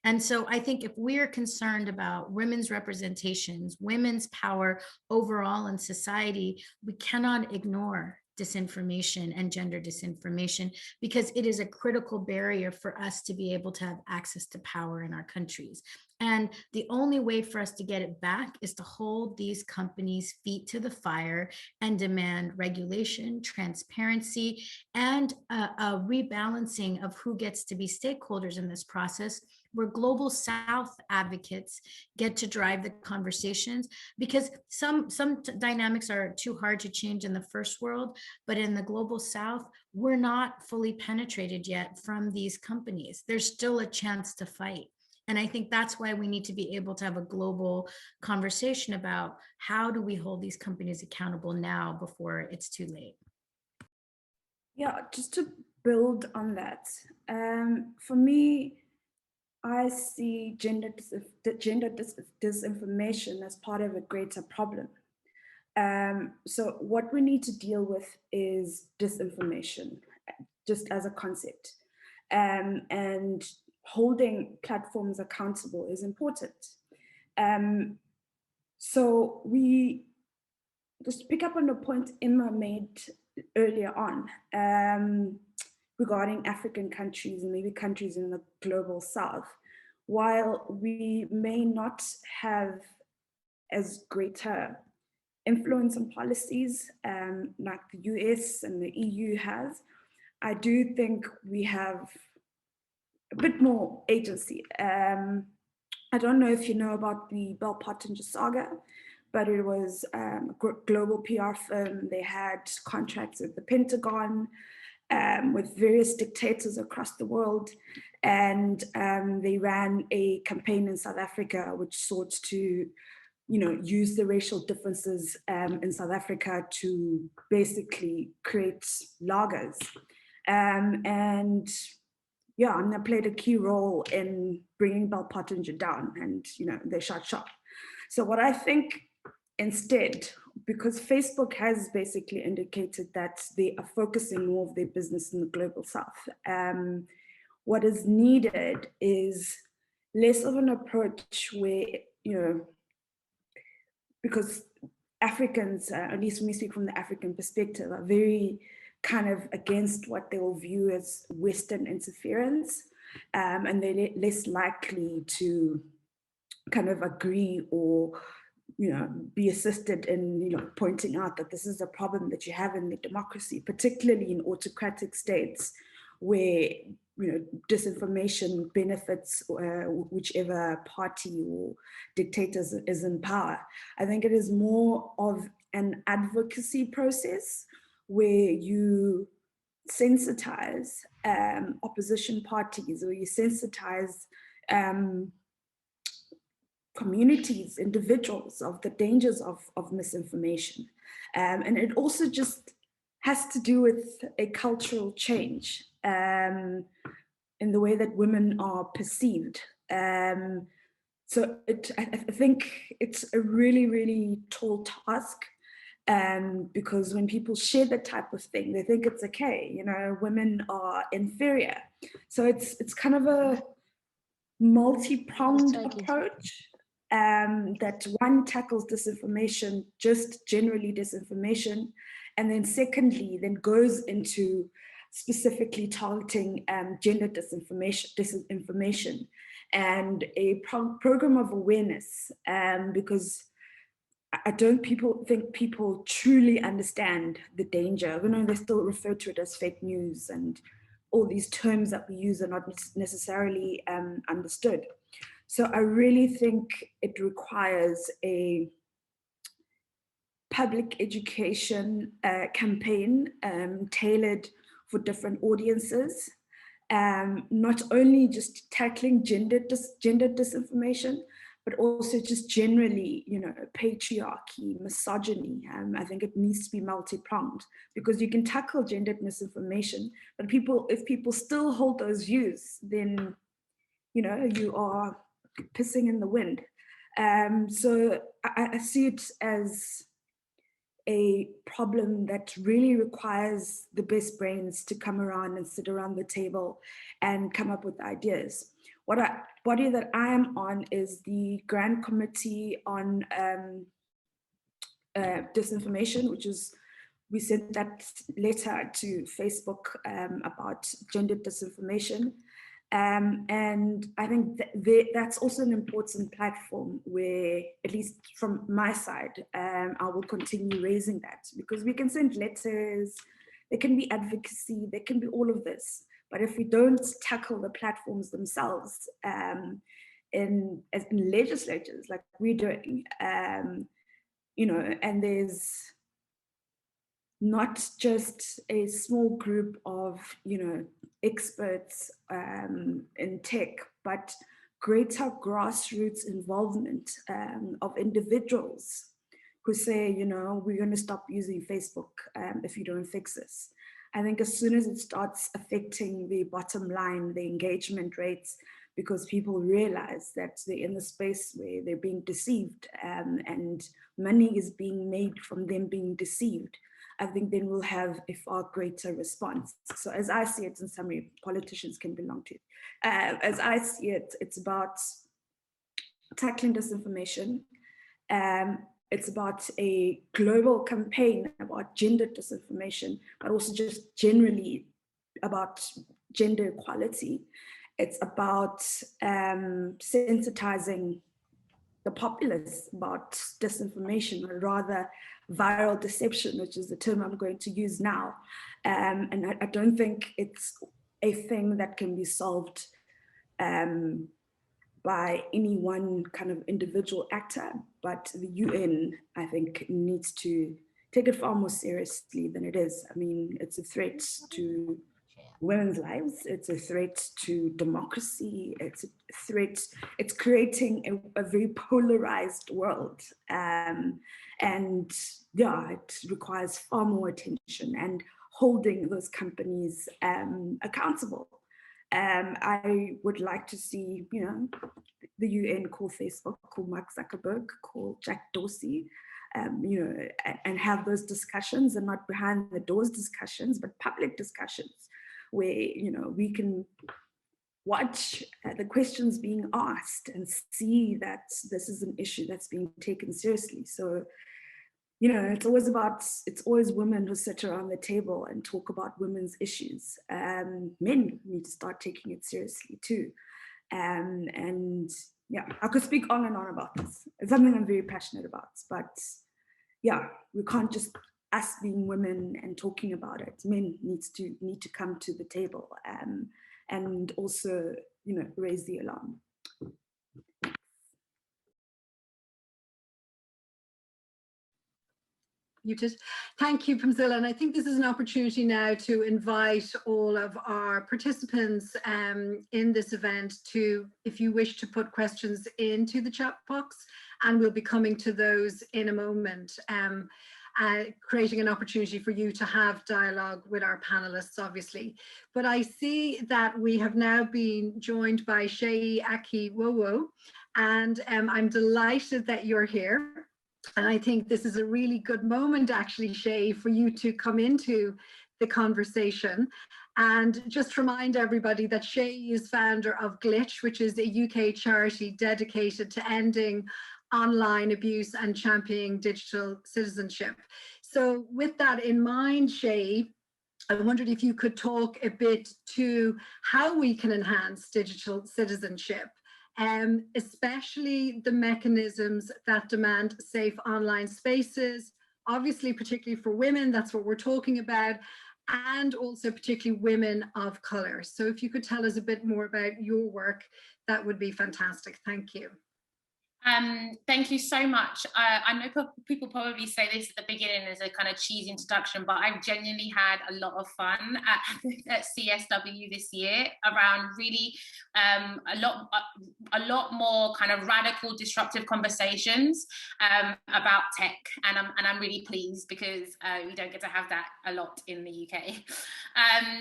Speaker 5: And so I think if we're concerned about women's representations, women's power overall in society, we cannot ignore disinformation and gender disinformation, because it is a critical barrier for us to be able to have access to power in our countries. And the only way for us to get it back is to hold these companies' feet to the fire and demand regulation, transparency, and a rebalancing of who gets to be stakeholders in this process, where global South advocates get to drive the conversations, because some dynamics are too hard to change in the first world, but in the global South, we're not fully penetrated yet from these companies. There's still a chance to fight. And I think that's why we need to be able to have a global conversation about how do we hold these companies accountable now before it's too late.
Speaker 4: Yeah, just to build on that, for me, I see gender disinformation as part of a greater problem. So what we need to deal with is disinformation, just as a concept. And holding platforms accountable is important. So we just pick up on the point Emma made earlier on regarding African countries and maybe countries in the global South. While we may not have as greater influence on policies like the US and the EU has, I do think we have a bit more agency. I don't know if you know about the Bell Pottinger saga, but it was a global PR firm. They had contracts with the Pentagon, with various dictators across the world. And they ran a campaign in South Africa which sought to, use the racial differences in South Africa to basically create lagers. And I played a key role in bringing Bell Pottinger down, and they shut shop. So what I think instead, because Facebook has basically indicated that they are focusing more of their business in the global south, what is needed is less of an approach where, because Africans, at least when we speak from the African perspective, are very kind of against what they will view as Western interference, and they're less likely to kind of agree or be assisted in pointing out that this is a problem that you have in the democracy, particularly in autocratic states where disinformation benefits whichever party or dictator is in power. I think it is more of an advocacy process where you sensitize opposition parties, or you sensitize communities, individuals, of the dangers of misinformation. And it also just has to do with a cultural change in the way that women are perceived. So I think it's a really, really tall task, because when people share that type of thing, they think it's okay, women are inferior. So it's kind of a multi-pronged approach. That one tackles disinformation, just generally disinformation, and then secondly, then goes into specifically targeting gender disinformation, and a program of awareness, because I don't think people truly understand the danger. They still refer to it as fake news, and all these terms that we use are not necessarily understood. So I really think it requires a public education campaign tailored for different audiences, not only just tackling gender disinformation, but also just generally, patriarchy, misogyny. I think it needs to be multi-pronged, because you can tackle gender misinformation, but if people still hold those views, then you are pissing in the wind. So I see it as a problem that really requires the best brains to come around and sit around the table and come up with ideas. Body that I am on is the Grand Committee on Disinformation, we sent that letter to Facebook about gender disinformation. And I think that's also an important platform where, at least from my side, I will continue raising that, because we can send letters, there can be advocacy, there can be all of this. But if we don't tackle the platforms themselves in legislatures like we're doing, and there's not just a small group of, experts in tech, but greater grassroots involvement of individuals who say, we're going to stop using Facebook if you don't fix this. I think as soon as it starts affecting the bottom line, the engagement rates, because people realize that they're in the space where they're being deceived, and money is being made from them being deceived, I think then we'll have a far greater response. So as I see it, in summary, politicians can belong to it. As I see it, it's about tackling disinformation. It's about a global campaign about gender disinformation, but also just generally about gender equality. It's about sensitizing the populace about disinformation, or rather viral deception, which is the term I'm going to use now. And I don't think it's a thing that can be solved by any one kind of individual actor, but the UN, I think, needs to take it far more seriously than it is. I mean, it's a threat to women's lives. It's a threat to democracy. It's a threat. It's creating a very polarized world. And yeah, it requires far more attention and holding those companies accountable. I would like to see, you know, the UN call Facebook, call Mark Zuckerberg, call Jack Dorsey, you know, and have those discussions, and not behind the doors discussions, but public discussions where, you know, we can watch the questions being asked and see that this is an issue that's being taken seriously. So, you know, it's always women who sit around the table and talk about women's issues. Men need to start taking it seriously too. And yeah, I could speak on and on about this. It's something I'm very passionate about, but yeah, we can't just us being women and talking about it. Men need to come to the table and also, you know, raise the alarm.
Speaker 1: You did. Thank you, Pamzilla. And I think this is an opportunity now to invite all of our participants in this event to, if you wish to put questions into the chat box, and we'll be coming to those in a moment, creating an opportunity for you to have dialogue with our panelists, obviously. But I see that we have now been joined by Seyi Akiwowo, and I'm delighted that you're here. And I think this is a really good moment, actually, Seyi, for you to come into the conversation. And just remind everybody that Seyi is founder of Glitch, which is a UK charity dedicated to ending online abuse and championing digital citizenship. So with that in mind, Seyi, I wondered if you could talk a bit to how we can enhance digital citizenship, especially the mechanisms that demand safe online spaces, obviously particularly for women, that's what we're talking about, and also particularly women of colour. So if you could tell us a bit more about your work, that would be fantastic. Thank you.
Speaker 7: Thank you so much. I know people probably say this at the beginning as a kind of cheesy introduction, but I've genuinely had a lot of fun at CSW this year around really a lot more kind of radical, disruptive conversations about tech, and I'm really pleased because we don't get to have that a lot in the UK.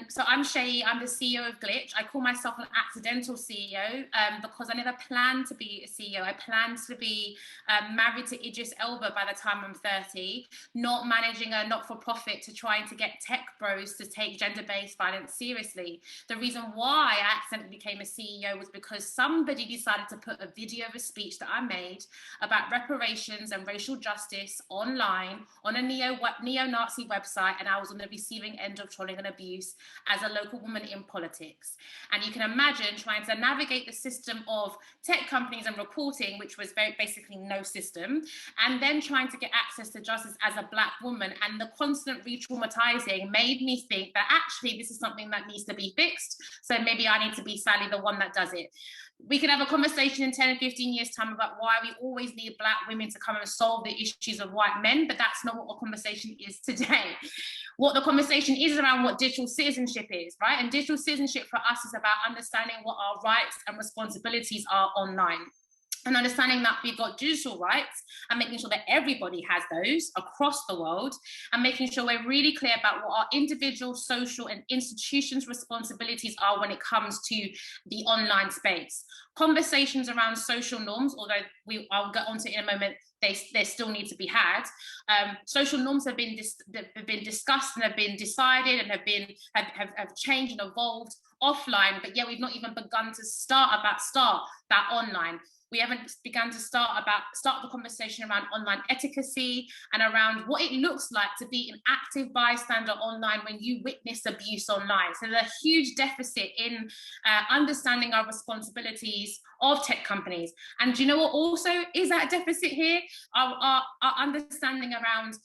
Speaker 7: So I'm Seyi, I'm the CEO of Glitch. I call myself an accidental CEO because I never planned to be a CEO. I planned to be married to Idris Elba by the time I'm 30, not managing a not-for-profit to trying to get tech bros to take gender-based violence seriously. The reason why I accidentally became a CEO was because somebody decided to put a video of a speech that I made about reparations and racial justice online on a neo-Nazi website, and I was on the receiving end of trolling and abuse as a local woman in politics. And you can imagine trying to navigate the system of tech companies and reporting, which was basically no system, and then trying to get access to justice as a Black woman, and the constant re-traumatizing made me think that actually this is something that needs to be fixed, so maybe I need to be Sally, the one that does it. We could have a conversation in 10 and 15 years time about why we always need Black women to come and solve the issues of white men, but that's not what the conversation is today. What the conversation is around what digital citizenship is, right? And digital citizenship for us is about understanding what our rights and responsibilities are online, and understanding that we've got digital rights and making sure that everybody has those across the world, and making sure we're really clear about what our individual, social, and institutions' responsibilities are when it comes to the online space. Conversations around social norms, although I'll get onto in a moment, they still need to be had. Social norms have been discussed and have been decided and have changed and evolved offline, but yet we've not even begun to start that online. We haven't begun to start the conversation around online efficacy and around what it looks like to be an active bystander online when you witness abuse online. So there's a huge deficit in understanding our responsibilities policies of tech companies. And do you know what also is at a deficit here? Our understanding around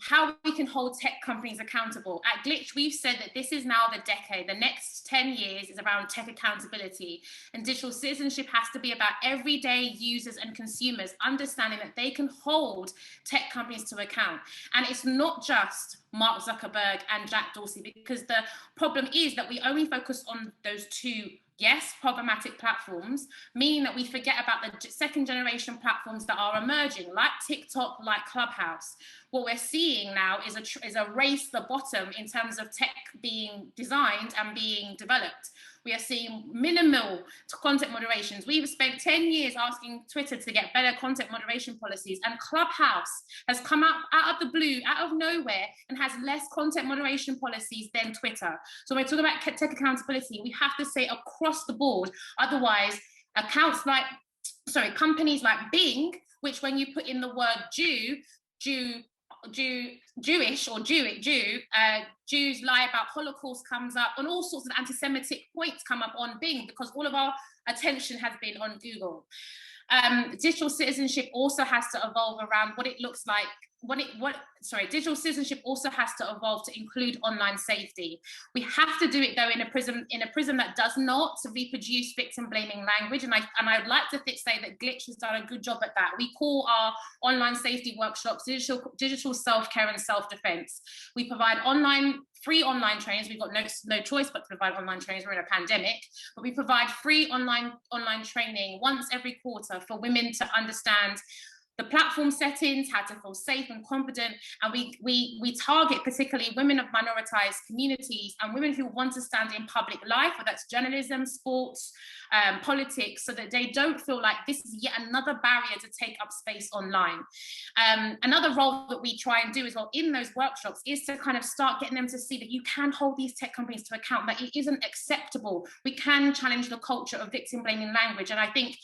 Speaker 7: how we can hold tech companies accountable. At Glitch, we've said that this is now the decade. The next 10 years is around tech accountability, and digital citizenship has to be about everyday users and consumers understanding that they can hold tech companies to account. And it's not just Mark Zuckerberg and Jack Dorsey, because the problem is that we only focus on those two, yes, problematic platforms, meaning that we forget about the second generation platforms that are emerging, like TikTok, like Clubhouse. What we're seeing now is a race to the bottom in terms of tech being designed and being developed. We are seeing minimal content moderations. We've spent 10 years asking Twitter to get better content moderation policies, and Clubhouse has come out of the blue, out of nowhere, and has less content moderation policies than Twitter. So when we talk about tech accountability, we have to say across the board. Otherwise, companies like Bing, which when you put in the word Jewish or Jews lie about Holocaust comes up, and all sorts of anti-Semitic points come up on Bing, because all of our attention has been on Google. Digital citizenship also has to evolve around what it looks like. Digital citizenship also has to evolve to include online safety. We have to do it though in a prism that does not reproduce victim blaming language. And I would like to say that Glitch has done a good job at that. We call our online safety workshops digital self-care and self-defense. We provide free online trainings. We've got no choice but to provide online trainings. We're in a pandemic, but we provide free online training once every quarter for women to understand the platform settings, how to feel safe and confident. And we target particularly women of minoritized communities and women who want to stand in public life, whether that's journalism, sports, politics, so that they don't feel like this is yet another barrier to take up space online. Another role that we try and do as well in those workshops is to kind of start getting them to see that you can hold these tech companies to account, that it isn't acceptable. We can challenge the culture of victim blaming language. And I think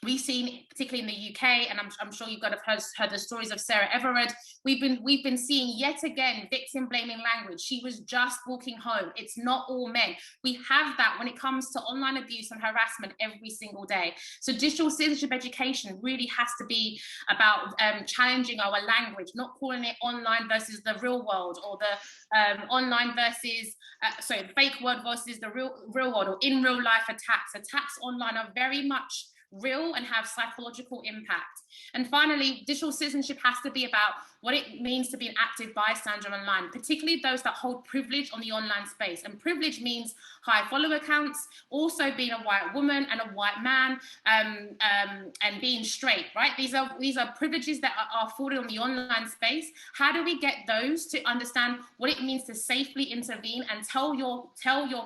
Speaker 7: we've seen, particularly in the UK, and I'm sure you've heard the stories of Sarah Everard. We've been seeing yet again victim blaming language. She was just walking home. It's not all men. We have that when it comes to online abuse and harassment every single day. So digital citizenship education really has to be about challenging our language, not calling it online versus the real world, or the online versus the fake world versus the real world, or in real life attacks. Attacks online are very much real and have psychological impact. And finally, digital citizenship has to be about what it means to be an active bystander online, particularly those that hold privilege on the online space. And privilege means high follower counts, also being a white woman and a white man, and being straight, right? These are privileges that are afforded on the online space. How do we get those to understand what it means to safely intervene and tell your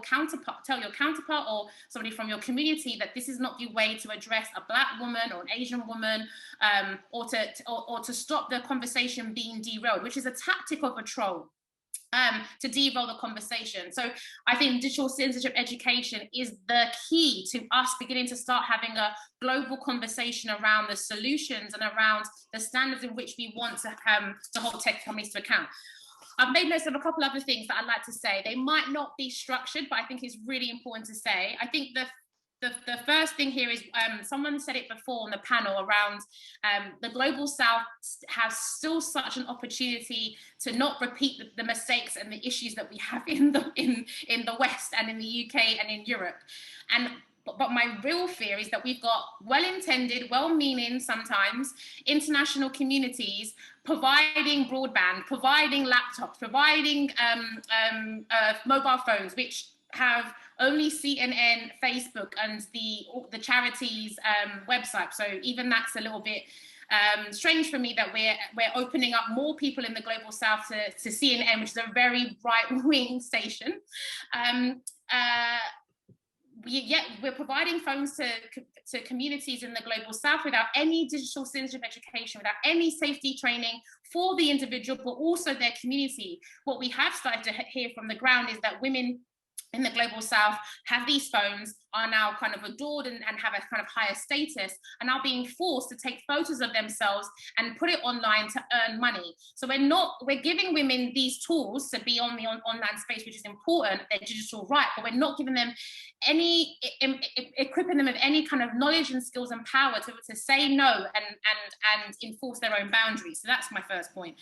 Speaker 7: counterpart or somebody from your community that this is not the way to address a Black woman or an Asian woman, or to stop the conversation being derailed, which is a tactic of a troll. To derail the conversation. So I think digital citizenship education is the key to us beginning to start having a global conversation around the solutions and around the standards in which we want to hold tech companies to account. I've made notes of a couple other things that I'd like to say. They might not be structured, but I think it's really important to say. I think the first thing here is, someone said it before on the panel around the Global South has still such an opportunity to not repeat the mistakes and the issues that we have in the West and in the UK and in Europe. But my real fear is that we've got well-intended, well-meaning sometimes international communities providing broadband, providing laptops, providing mobile phones, which have only CNN, Facebook, and the charities' website. So even that's a little bit strange for me that we're opening up more people in the Global South to CNN, which is a very right-wing station. Yet we're providing phones to communities in the Global South without any digital citizenship education, without any safety training for the individual, but also their community. What we have started to hear from the ground is that women in the global south have these phones, are now kind of adored and have a kind of higher status, are now being forced to take photos of themselves and put it online to earn money. So we're giving women these tools to be on the online space, which is important, their digital right, but we're not giving them equipping them with any kind of knowledge and skills and power to say no and enforce their own boundaries. So that's my first point.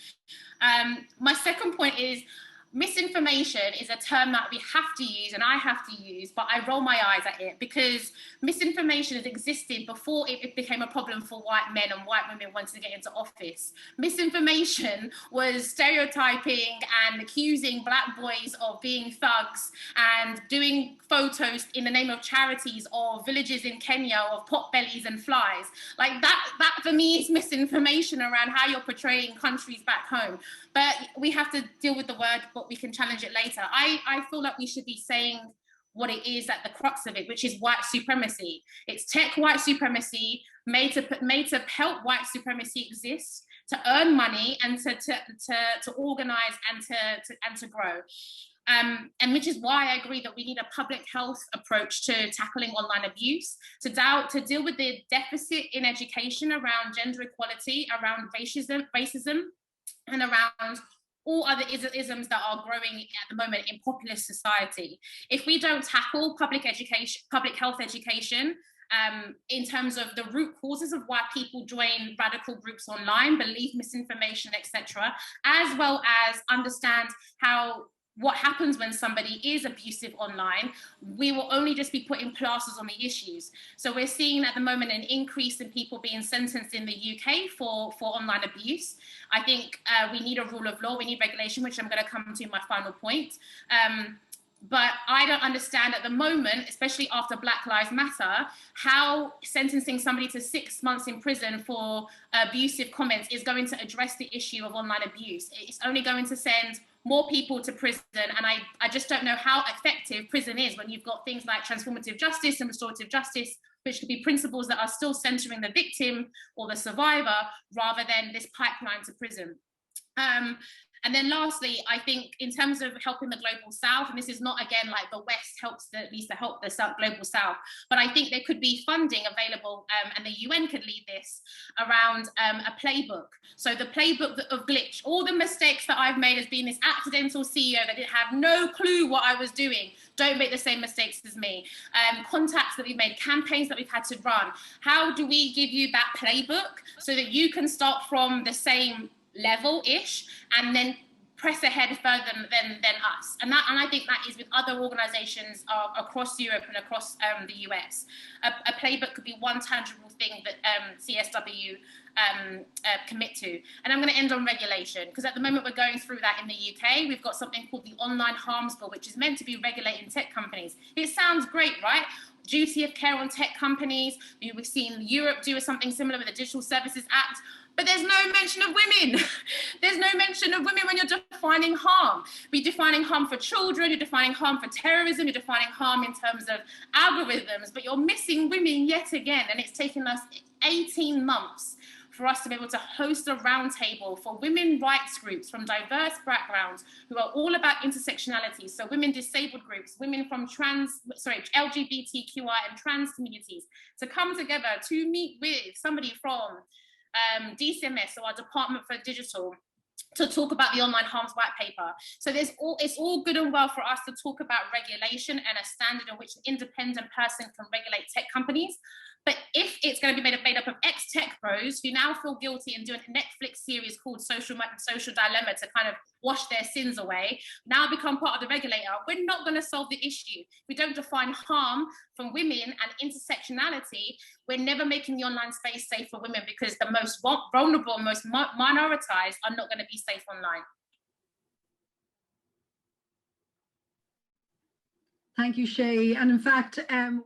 Speaker 7: My second point is, misinformation is a term that we have to use and I have to use, but I roll my eyes at it because misinformation has existed before it became a problem for white men and white women wanting to get into office. Misinformation was stereotyping and accusing Black boys of being thugs and doing photos in the name of charities of villages in Kenya of potbellies and flies. Like that for me is misinformation around how you're portraying countries back home. But we have to deal with the word, but we can challenge it later. I feel like we should be saying what it is at the crux of it, which is white supremacy. It's tech white supremacy made to help white supremacy exist, to earn money and to organize and to grow. And which is why I agree that we need a public health approach to tackling online abuse, to deal with the deficit in education around gender equality, around racism, and around all other isms that are growing at the moment in populist society. If we don't tackle public health education, in terms of the root causes of why people join radical groups online, believe misinformation, etc., as well as understand what happens when somebody is abusive online, we will only just be putting plasters on the issues. So we're seeing at the moment an increase in people being sentenced in the UK for online abuse. I think we need a rule of law, we need regulation, which I'm going to come to in my final point. But I don't understand at the moment, especially after Black Lives Matter, how sentencing somebody to 6 months in prison for abusive comments is going to address the issue of online abuse. It's only going to send more people to prison, and I just don't know how effective prison is when you've got things like transformative justice and restorative justice, which could be principles that are still centering the victim or the survivor rather than this pipeline to prison. And then lastly, I think in terms of helping the global south, and this is not again like the West helps at least to help the global south, but I think there could be funding available, and the UN could lead this around a playbook. So the playbook of Glitch, all the mistakes that I've made as being this accidental CEO that didn't have no clue what I was doing, don't make the same mistakes as me. Contacts that we've made, campaigns that we've had to run. How do we give you that playbook so that you can start from the same level-ish and then press ahead further than us? And I think that is with other organizations across Europe and across the US. A playbook could be one tangible thing that CSW commit to. And I'm going to end on regulation, because at the moment we're going through that in the UK. We've got something called the Online Harms Bill, which is meant to be regulating tech companies. It sounds great, right? Duty of care on tech companies. We've seen Europe do something similar with the Digital Services Act. But there's no mention of women. There's no mention of women when you're defining harm. You're defining harm for children, you're defining harm for terrorism, you're defining harm in terms of algorithms, but you're missing women yet again. And it's taken us 18 months for us to be able to host a roundtable for women rights groups from diverse backgrounds who are all about intersectionality. So women disabled groups, women from LGBTQI and trans communities, to come together to meet with somebody from DCMS, or our Department for Digital, to talk about the Online Harms White Paper. So it's all good and well for us to talk about regulation and a standard in which an independent person can regulate tech companies. But if it's going to be made up of ex-tech bros who now feel guilty and do a Netflix series called Social Dilemma to kind of wash their sins away, now become part of the regulator, we're not going to solve the issue. If we don't define harm from women and intersectionality, we're never making the online space safe for women, because the most vulnerable, most minoritized are not going to be safe online.
Speaker 1: Thank you, Shay. And in fact,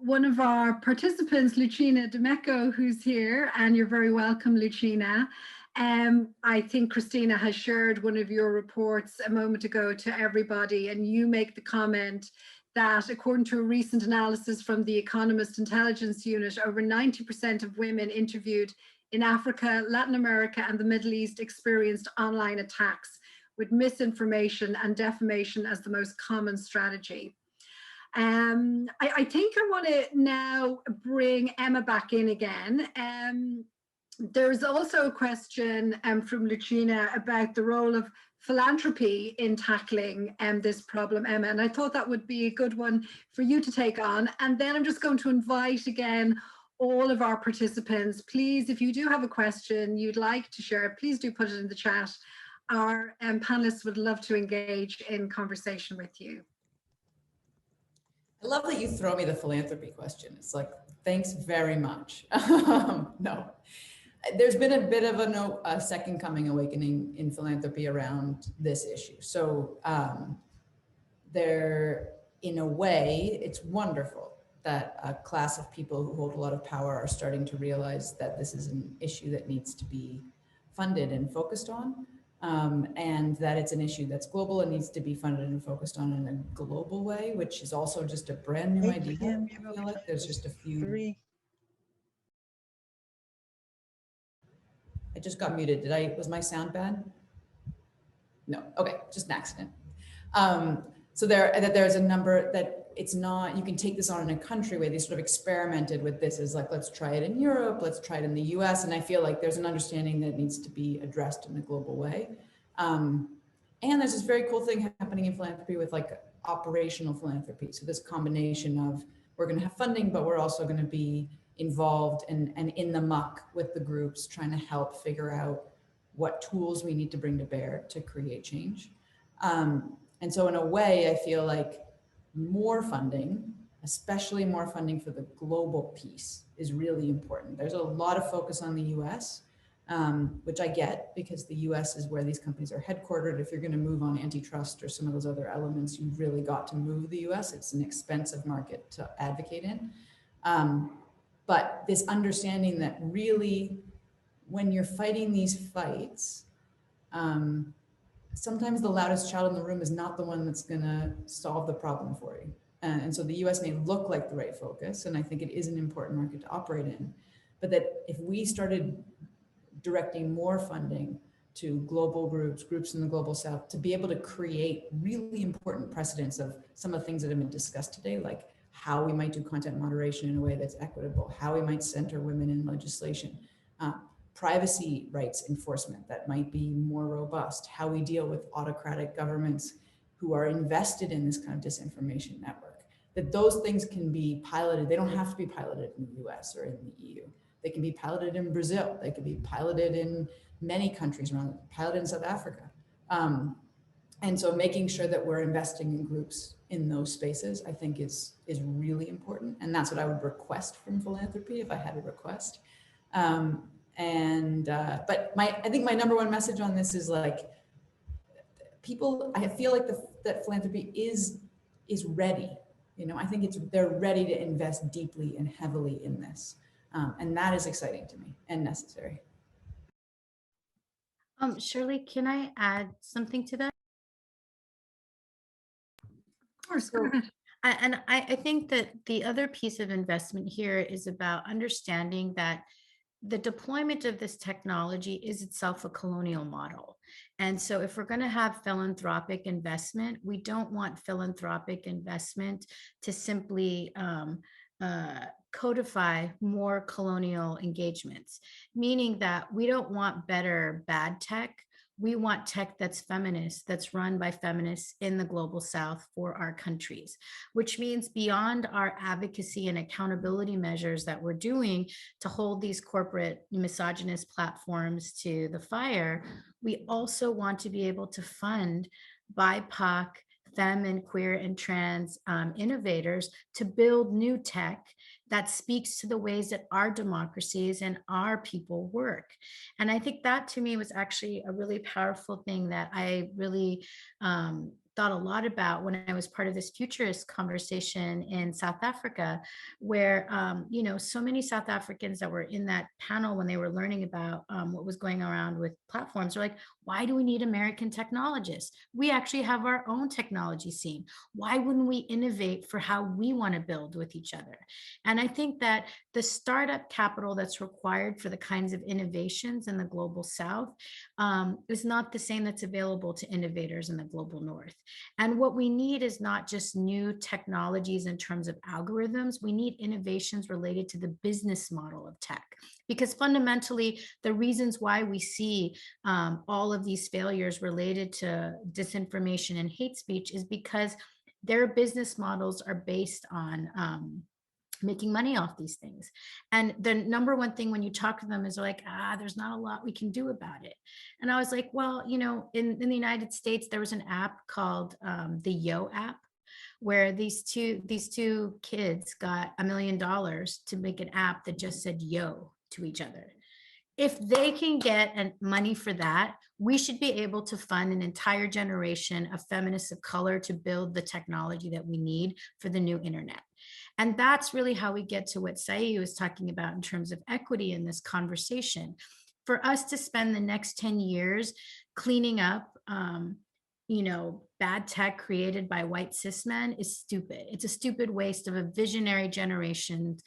Speaker 1: one of our participants, Lucina D'Ameco, who's here, and you're very welcome, Lucina. I think Christina has shared one of your reports a moment ago to everybody, and you make the comment that according to a recent analysis from the Economist Intelligence Unit, over 90% of women interviewed in Africa, Latin America, and the Middle East experienced online attacks, with misinformation and defamation as the most common strategy. I think I want to now bring Emma back in again. There's also a question from Lucina about the role of philanthropy in tackling this problem, Emma, and I thought that would be a good one for you to take on. And then I'm just going to invite again all of our participants. Please, if you do have a question you'd like to share, please do put it in the chat. Our panelists would love to engage in conversation with you.
Speaker 6: I love that you throw me the philanthropy question. It's like, thanks very much. No, there's been a bit of a second coming awakening in philanthropy around this issue. So in a way, it's wonderful that a class of people who hold a lot of power are starting to realize that this is an issue that needs to be funded and focused on. And that it's an issue that's global and needs to be funded and focused on in a global way, which is also just a brand new idea. I feel like there's just a few. I just got muted. Was my sound bad? No, okay, just an accident. So there's a number that it's not, you can take this on in a country where they sort of experimented with this as like, let's try it in Europe, let's try it in the US. And I feel like there's an understanding that needs to be addressed in a global way. And there's this very cool thing happening in philanthropy with like operational philanthropy. So this combination of we're going to have funding, but we're also going to be involved and in the muck with the groups, trying to help figure out what tools we need to bring to bear to create change. And so in a way, I feel like more funding, especially more funding for the global piece, is really important. There's a lot of focus on the US, which I get because the US is where these companies are headquartered. If you're going to move on antitrust or some of those other elements, you've really got to move the US. It's an expensive market to advocate in. But this understanding that really, when you're fighting these fights, sometimes the loudest child in the room is not the one that's going to solve the problem for you. And so the US may look like the right focus, and I think it is an important market to operate in, but that if we started directing more funding to global groups in the global south, to be able to create really important precedents of some of the things that have been discussed today, like how we might do content moderation in a way that's equitable, how we might center women in legislation, privacy rights enforcement that might be more robust, how we deal with autocratic governments who are invested in this kind of disinformation network, that those things can be piloted. They don't have to be piloted in the US or in the EU. They can be piloted in Brazil. They can be piloted in many countries around, piloted in South Africa. And so making sure that we're investing in groups in those spaces, I think is really important. And that's what I would request from philanthropy if I had a request. But I think my number one message on this is like, I feel like that philanthropy is ready. You know, I think they're ready to invest deeply and heavily in this. And that is exciting to me and necessary.
Speaker 5: Shirley, can I add something to that?
Speaker 1: Of course, go ahead.
Speaker 5: I think that the other piece of investment here is about understanding that the deployment of this technology is itself a colonial model. And so if we're going to have philanthropic investment, we don't want philanthropic investment to simply codify more colonial engagements, meaning that we don't want better bad tech. We want tech that's feminist, that's run by feminists in the global south for our countries, which means beyond our advocacy and accountability measures that we're doing to hold these corporate misogynist platforms to the fire, we also want to be able to fund BIPOC, femme and queer and trans innovators to build new tech that speaks to the ways that our democracies and our people work. And I think that to me was actually a really powerful thing that I really thought a lot about when I was part of this futurist conversation in South Africa, where, so many South Africans that were in that panel when they were learning about what was going around with platforms are like, why do we need American technologists? We actually have our own technology scene. Why wouldn't we innovate for how we want to build with each other? And I think that the startup capital that's required for the kinds of innovations in the global South is not the same that's available to innovators in the global North. And what we need is not just new technologies in terms of algorithms, we need innovations related to the business model of tech. Because fundamentally, the reasons why we see all of these failures related to disinformation and hate speech is because their business models are based on making money off these things. And the number one thing when you talk to them is like, there's not a lot we can do about it. And I was like, well, you know, in the United States, there was an app called the Yo app, where these two kids got $1 million to make an app that just said yo to each other. If they can get money for that, we should be able to fund an entire generation of feminists of color to build the technology that we need for the new internet. And that's really how we get to what Sayu was talking about in terms of equity in this conversation. For us to spend the next 10 years cleaning up, bad tech created by white cis men is stupid. It's a stupid waste of a visionary generation's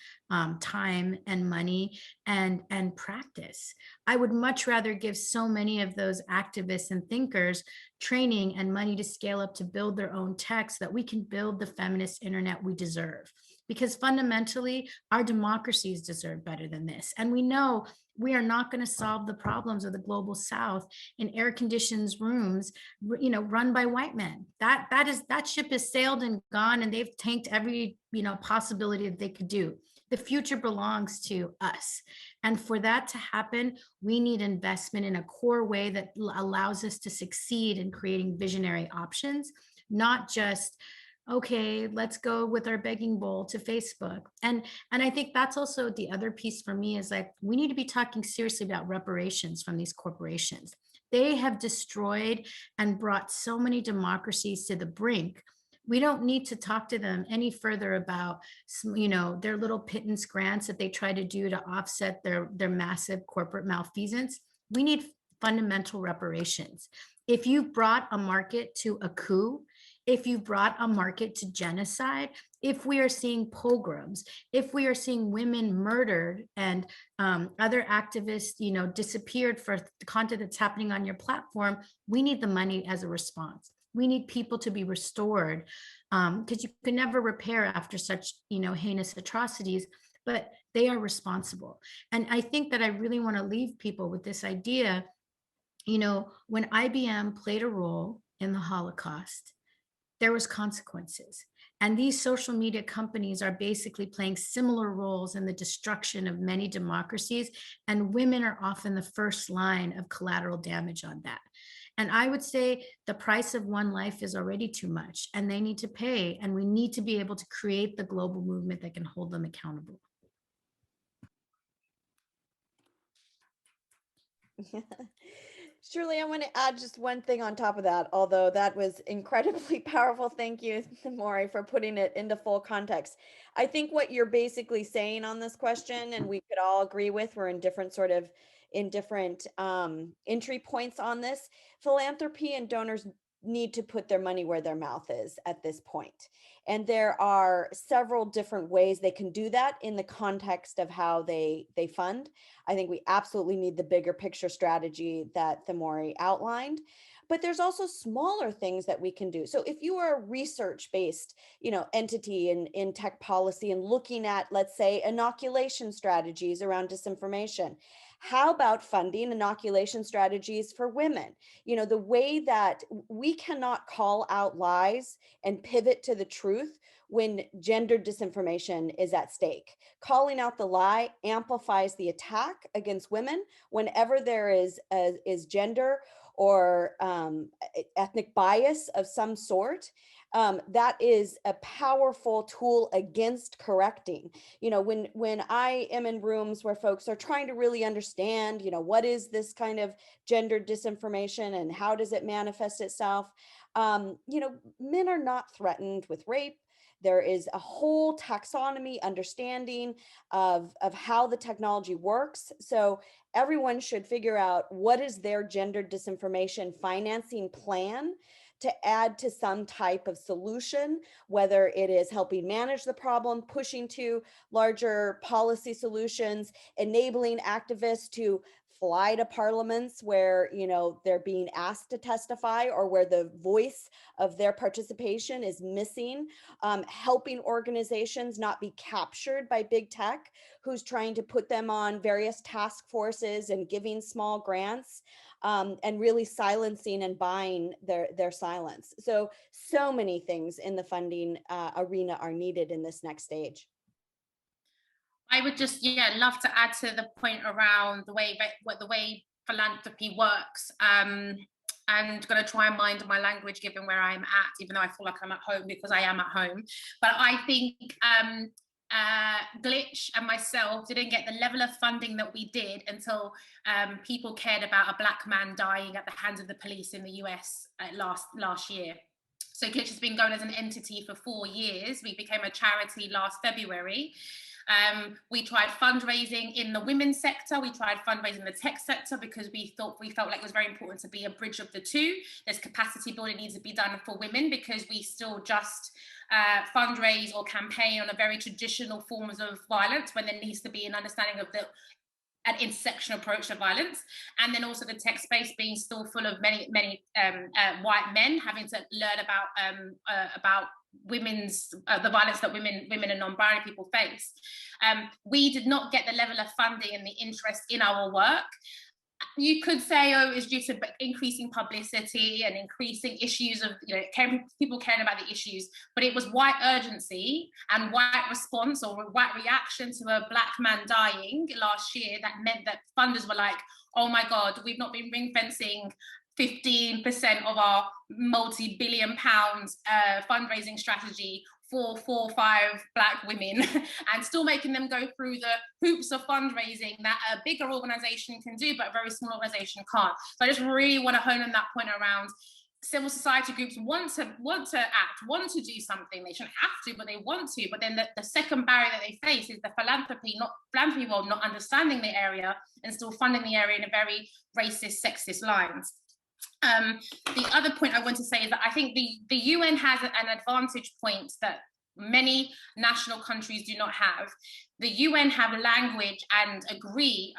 Speaker 5: time and money and practice. I would much rather give so many of those activists and thinkers training and money to scale up to build their own tech so that we can build the feminist internet we deserve. Because fundamentally, our democracies deserve better than this. And we know we are not going to solve the problems of the global South in air-conditioned rooms, run by white men. That ship has sailed and gone, and they've tanked every possibility that they could do. The future belongs to us. And for that to happen, we need investment in a core way that allows us to succeed in creating visionary options, not just, okay, let's go with our begging bowl to Facebook. And I think that's also the other piece for me is like, we need to be talking seriously about reparations from these corporations. They have destroyed and brought so many democracies to the brink. We don't need to talk to them any further about, their little pittance grants that they try to do to offset their massive corporate malfeasance. We need fundamental reparations. If you brought a market to a coup, if you brought a market to genocide, if we are seeing pogroms, if we are seeing women murdered and other activists, disappeared for the content that's happening on your platform, we need the money as a response. We need people to be restored because you can never repair after such, heinous atrocities, but they are responsible. And I think that I really want to leave people with this idea, when IBM played a role in the Holocaust, there was consequences. And these social media companies are basically playing similar roles in the destruction of many democracies, and women are often the first line of collateral damage on that. And I would say the price of one life is already too much, and they need to pay, and we need to be able to create the global movement that can hold them accountable.
Speaker 3: Shirley, I want to add just one thing on top of that, although that was incredibly powerful. Thank you, Maury, for putting it into full context. I think what you're basically saying on this question, and we could all agree with, we're in different entry points on this. Philanthropy and donors need to put their money where their mouth is at this point. And there are several different ways they can do that in the context of how they fund. I think we absolutely need the bigger picture strategy that Maury outlined. But there's also smaller things that we can do. So if you are a research-based, entity in tech policy and looking at, let's say, inoculation strategies around disinformation, how about funding inoculation strategies for women? The way that we cannot call out lies and pivot to the truth when gender disinformation is at stake. Calling out the lie amplifies the attack against women whenever there is gender or ethnic bias of some sort. That is a powerful tool against correcting. When I am in rooms where folks are trying to really understand, what is this kind of gender disinformation and how does it manifest itself? Men are not threatened with rape. There is a whole taxonomy understanding of how the technology works. So everyone should figure out what is their gender disinformation financing plan to add to some type of solution, whether it is helping manage the problem, pushing to larger policy solutions, enabling activists to fly to parliaments where, you know, they're being asked to testify or where the voice of their participation is missing, helping organizations not be captured by big tech, who's trying to put them on various task forces and giving small grants, and really silencing and buying their silence. So many things in the funding arena are needed in this next stage.
Speaker 7: I would just, love to add to the point around the way philanthropy works. And going to try and mind my language given where I'm at, even though I feel like I'm at home because I am at home. But I think Glitch and myself didn't get the level of funding that we did until people cared about a Black man dying at the hands of the police in the US last year. So Glitch has been going as an entity for 4 years. We became a charity last February. We tried fundraising in the women's sector. We tried fundraising in the tech sector because we felt like it was very important to be a bridge of the two. There's capacity building needs to be done for women because we still just fundraise or campaign on a very traditional forms of violence when there needs to be an understanding of an intersectional approach to violence. And then also the tech space being still full of many white men having to learn about women's the violence that women and non-binary people face. We did not get the level of funding and the interest in our work. You could say, it's due to increasing publicity and increasing issues of, people caring about the issues, but it was white urgency and white response or white reaction to a Black man dying last year that meant that funders were like, oh my God, we've not been ring fencing 15% of our multi-billion pounds fundraising strategy for 4 or 5 Black women and still making them go through the hoops of fundraising that a bigger organization can do, but a very small organization can't. So I just really want to hone in that point around civil society groups want to act, want to do something. They shouldn't have to, but they want to. But then the second barrier that they face is the philanthropy world not understanding the area and still funding the area in a very racist, sexist lines. The other point I want to say is that I think the UN has an advantage point that many national countries do not have. The UN have language and agree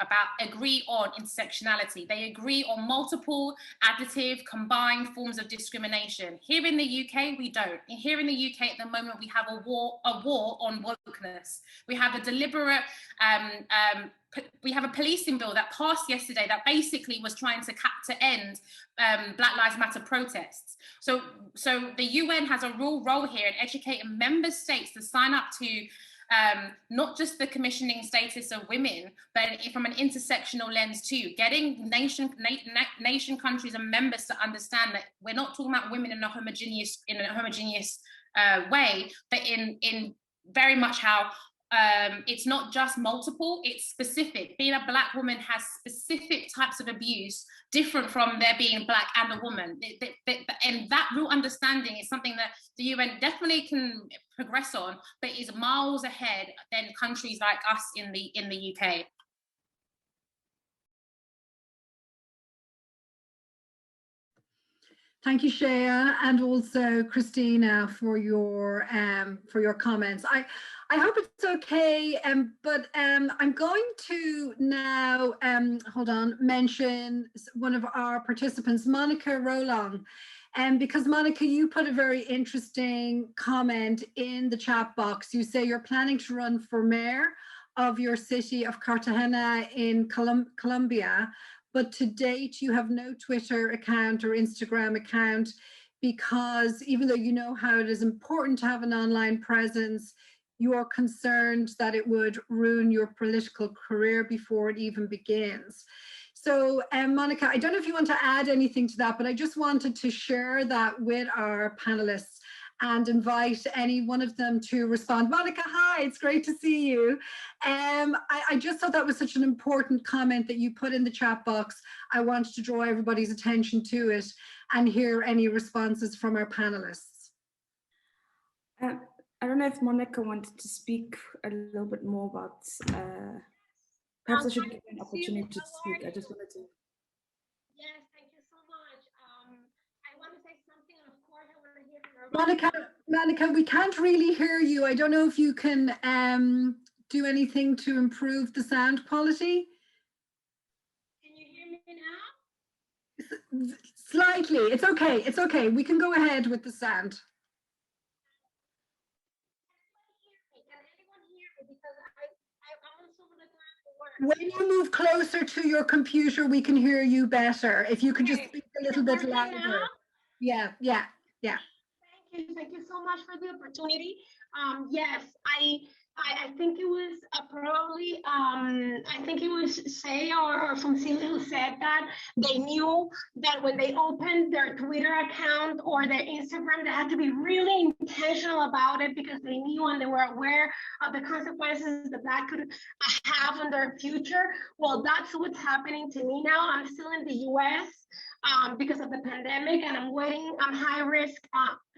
Speaker 7: on intersectionality. They agree on multiple additive combined forms of discrimination. Here in the UK, we don't. Here in the UK at the moment, we have a war on wokeness. We have a deliberate we have a policing bill that passed yesterday that basically was trying to end Black Lives Matter protests. So the UN has a real role here in educating member states to sign up to not just the commissioning status of women, but from an intersectional lens too, getting nation countries and members to understand that we're not talking about women in a homogeneous way, but in very much how it's not just multiple, it's specific. Being a Black woman has specific types of abuse different from there being Black and a woman. And that real understanding is something that the UN definitely can progress on, but is miles ahead than countries like us in the UK.
Speaker 1: Thank you, Shea, and also Christina for your comments. I hope it's okay, but I'm going to now mention one of our participants, Monica Rolong, because Monica, you put a very interesting comment in the chat box. You say you're planning to run for mayor of your city of Cartagena in Colombia, but to date you have no Twitter account or Instagram account because even though you know how it is important to have an online presence, you are concerned that it would ruin your political career before it even begins. So Monica, I don't know if you want to add anything to that, but I just wanted to share that with our panelists and invite any one of them to respond. Monica, hi, it's great to see you. I just thought that was such an important comment that you put in the chat box. I wanted to draw everybody's attention to it and hear any responses from our panelists.
Speaker 4: I don't know if Monica wanted to speak a little bit more about, perhaps I should give you an opportunity to speak. I just wanted to.
Speaker 8: Yes, thank you so much. I want to say something, and of course I want to hear from
Speaker 1: Monica, we can't really hear you. I don't know if you can do anything to improve the sound quality.
Speaker 8: Can now?
Speaker 1: Slightly. It's okay. It's okay. We can go ahead with the sound. When you move closer to your computer, we can hear you better. If you could just speak a little bit louder. Yeah.
Speaker 8: Thank you so much for the opportunity. Yes, I think it was probably I think it was Say or from Celia who said that they knew that when they opened their Twitter account or their Instagram, they had to be really intentional about it because they knew and they were aware of the consequences that that could have on their future. Well, that's what's happening to me now. I'm still in the US. Because of the pandemic, and I'm high risk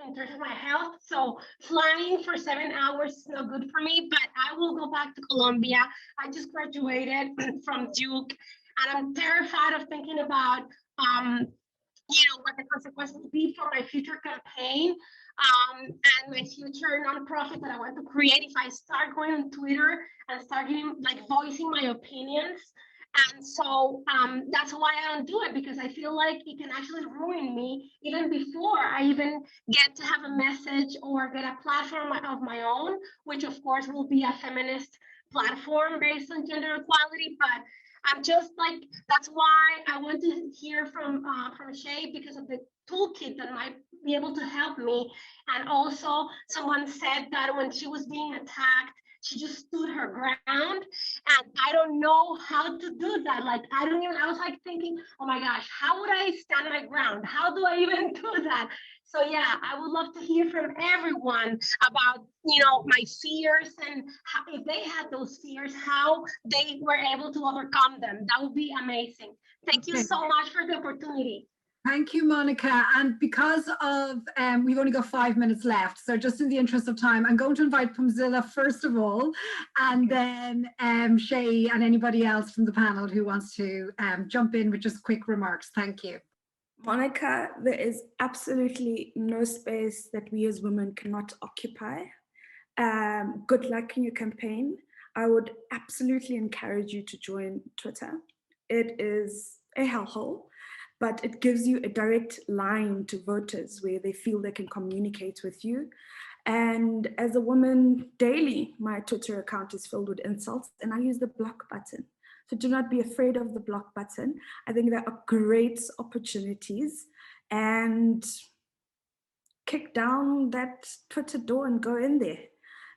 Speaker 8: in terms of my health. So flying for 7 hours is not good for me, but I will go back to Colombia. I just graduated from Duke, and I'm terrified of thinking about, what the consequences will be for my future campaign and my future nonprofit that I want to create if I start going on Twitter and start voicing my opinions. And so that's why I don't do it, because I feel like it can actually ruin me even before I even get to have a message or get a platform of my own, which of course will be a feminist platform based on gender equality. But I'm just like, that's why I want to hear from Shay, because of the toolkit that might be able to help me. And also someone said that when she was being attacked, she just stood her ground, and I don't know how to do that. I was like thinking, oh my gosh, how would I stand my ground? How do I even do that? So yeah, I would love to hear from everyone about, my fears and how, if they had those fears, how they were able to overcome them. That would be amazing. Thank you so much for the opportunity.
Speaker 1: Thank you, Monica. And because of, we've only got 5 minutes left, so just in the interest of time, I'm going to invite Pumzilla first of all, and then Shay and anybody else from the panel who wants to jump in with just quick remarks. Thank you.
Speaker 4: Monica, there is absolutely no space that we as women cannot occupy. Good luck in your campaign. I would absolutely encourage you to join Twitter. It is a hellhole, but it gives you a direct line to voters where they feel they can communicate with you. And as a woman, daily, my Twitter account is filled with insults, and I use the block button. So do not be afraid of the block button. I think there are great opportunities, and kick down that Twitter door and go in there.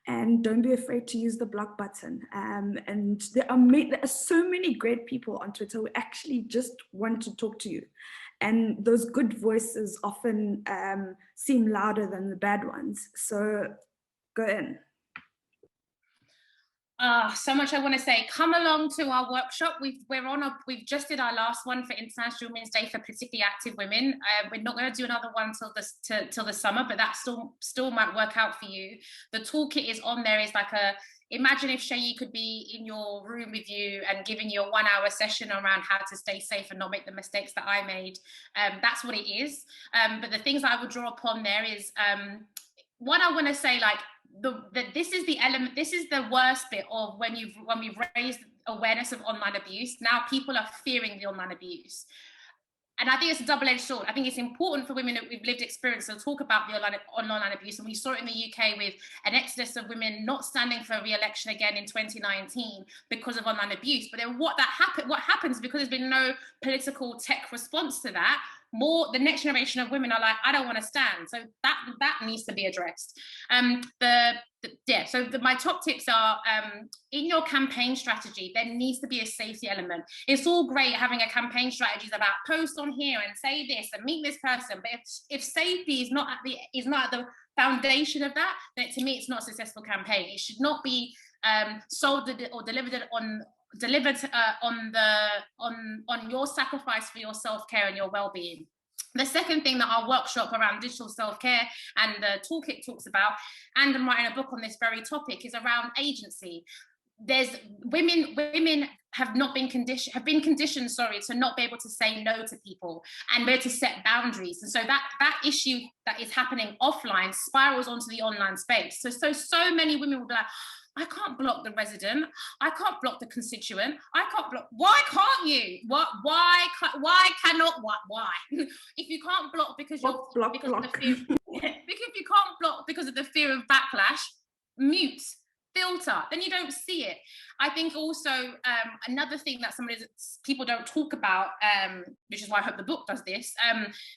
Speaker 4: And don't be afraid to use the block button. And there are so many great people on Twitter who actually just want to talk to you. And those good voices often seem louder than the bad ones. So go in.
Speaker 7: So much I want to say. Come along to our workshop. We've just did our last one for International Women's Day for politically active women. We're not going to do another one till the summer, but that still might work out for you. The toolkit is on there. It's like imagine if Shay could be in your room with you and giving you a 1 hour session around how to stay safe and not make the mistakes that I made. That's what it is. But the things I would draw upon there is one, I want to say this is the element, this is the worst bit of when we've raised awareness of online abuse. Now people are fearing the online abuse. And I think it's a double-edged sword. I think it's important for women with lived experience to talk about the online abuse. And we saw it in the UK with an exodus of women not standing for re-election again in 2019 because of online abuse. But then what happens, because there's been no political tech response to that, the next generation of women are like, I don't want to stand. So that needs to be addressed. My top tips are, in your campaign strategy, there needs to be a safety element. It's all great having a campaign strategy about post on here and say this and meet this person, but if safety is not at the foundation of that, then to me it's not a successful campaign. It should not be sold or delivered on your sacrifice for your self-care and your well-being. The second thing that our workshop around digital self-care and the toolkit talks about, and I'm writing a book on this very topic, is around agency. There's women have been conditioned to not be able to say no to people and be able to set boundaries. And so that issue that is happening offline spirals onto the online space. So many women will be like, I can't block the resident. I can't block the constituent. I can't block. Why can't you? What? Why cannot? What? Why? If you can't block because you're because of the fear, because if you can't block because of the fear of backlash, mute, filter, then you don't see it. I think also another thing that people don't talk about, which is why I hope the book does this,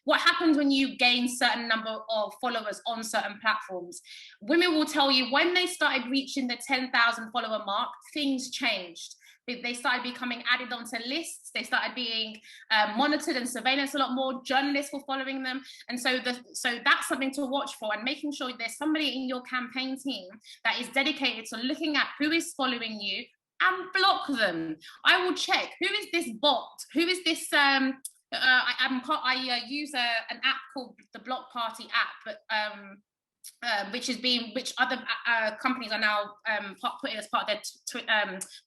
Speaker 7: what happens when you gain certain number of followers on certain platforms. Women will tell you when they started reaching the 10,000 follower mark, things changed. They started becoming added onto lists. They started being monitored and surveillance a lot more. Journalists were following them. And so that's something to watch for, and making sure there's somebody in your campaign team that is dedicated to looking at who is following you and block them. I will check, who is this bot? Who is this? I use an app called the Block Party app, but which other companies are now putting as part of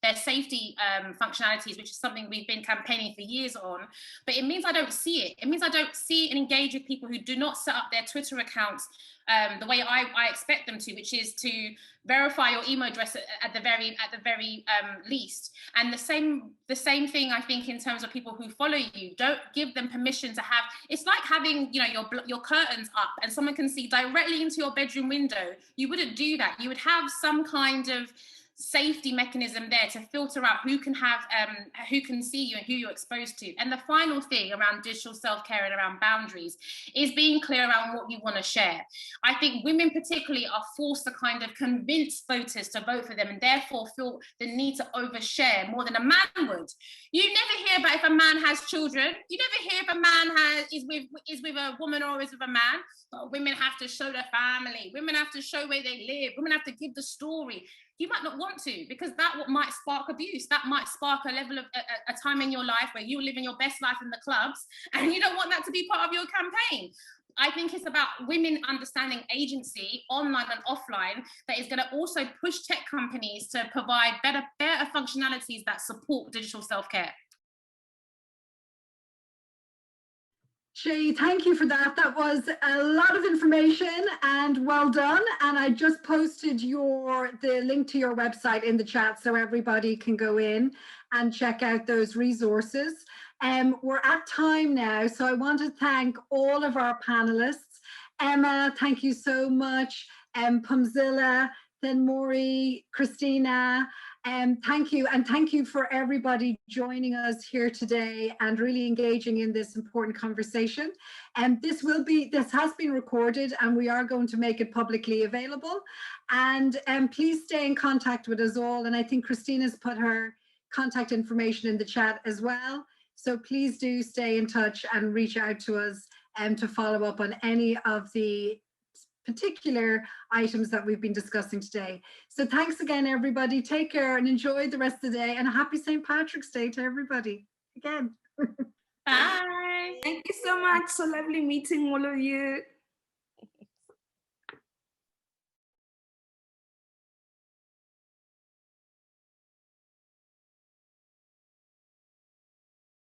Speaker 7: their safety functionalities, which is something we've been campaigning for years on. But it means I don't see it. It means I don't see and engage with people who do not set up their Twitter accounts the way I expect them to, which is to verify your email address at the very least. And the same thing, I think, in terms of people who follow you. Don't give them permission to have. It's like having, you know, your curtains up and someone can see directly into your bedroom window. You wouldn't do that. You would have some kind of safety mechanism there to filter out who can see you and who you're exposed to. And the final thing around digital self-care and around boundaries is being clear around what you want to share. I think women particularly are forced to kind of convince voters to vote for them, and therefore feel the need to overshare more than a man would. You never hear about if a man has children. You never hear if a man is with a woman or is with a man. But women have to show their family. Women have to show where they live. Women have to give the story. You might not want to, because that might spark abuse. That might spark a level of a time in your life where you're living your best life in the clubs, and you don't want that to be part of your campaign. I think it's about women understanding agency online and offline that is going to also push tech companies to provide better functionalities that support digital self-care.
Speaker 1: Shay, thank you for that. That was a lot of information and well done. And I just posted the link to your website in the chat so everybody can go in and check out those resources. We're at time now, so I want to thank all of our panelists. Emma, thank you so much. Pumzilla, then Maury, Christina, thank you. And thank you for everybody joining us here today and really engaging in this important conversation. This has been recorded, and we are going to make it publicly available. And please stay in contact with us all. And I think Christina's put her contact information in the chat as well. So please do stay in touch and reach out to us to follow up on any of the particular items that we've been discussing today. So thanks again, everybody. Take care and enjoy the rest of the day, and a happy St. Patrick's Day to everybody again.
Speaker 7: Bye.
Speaker 4: Thank you so much. So lovely meeting all of you.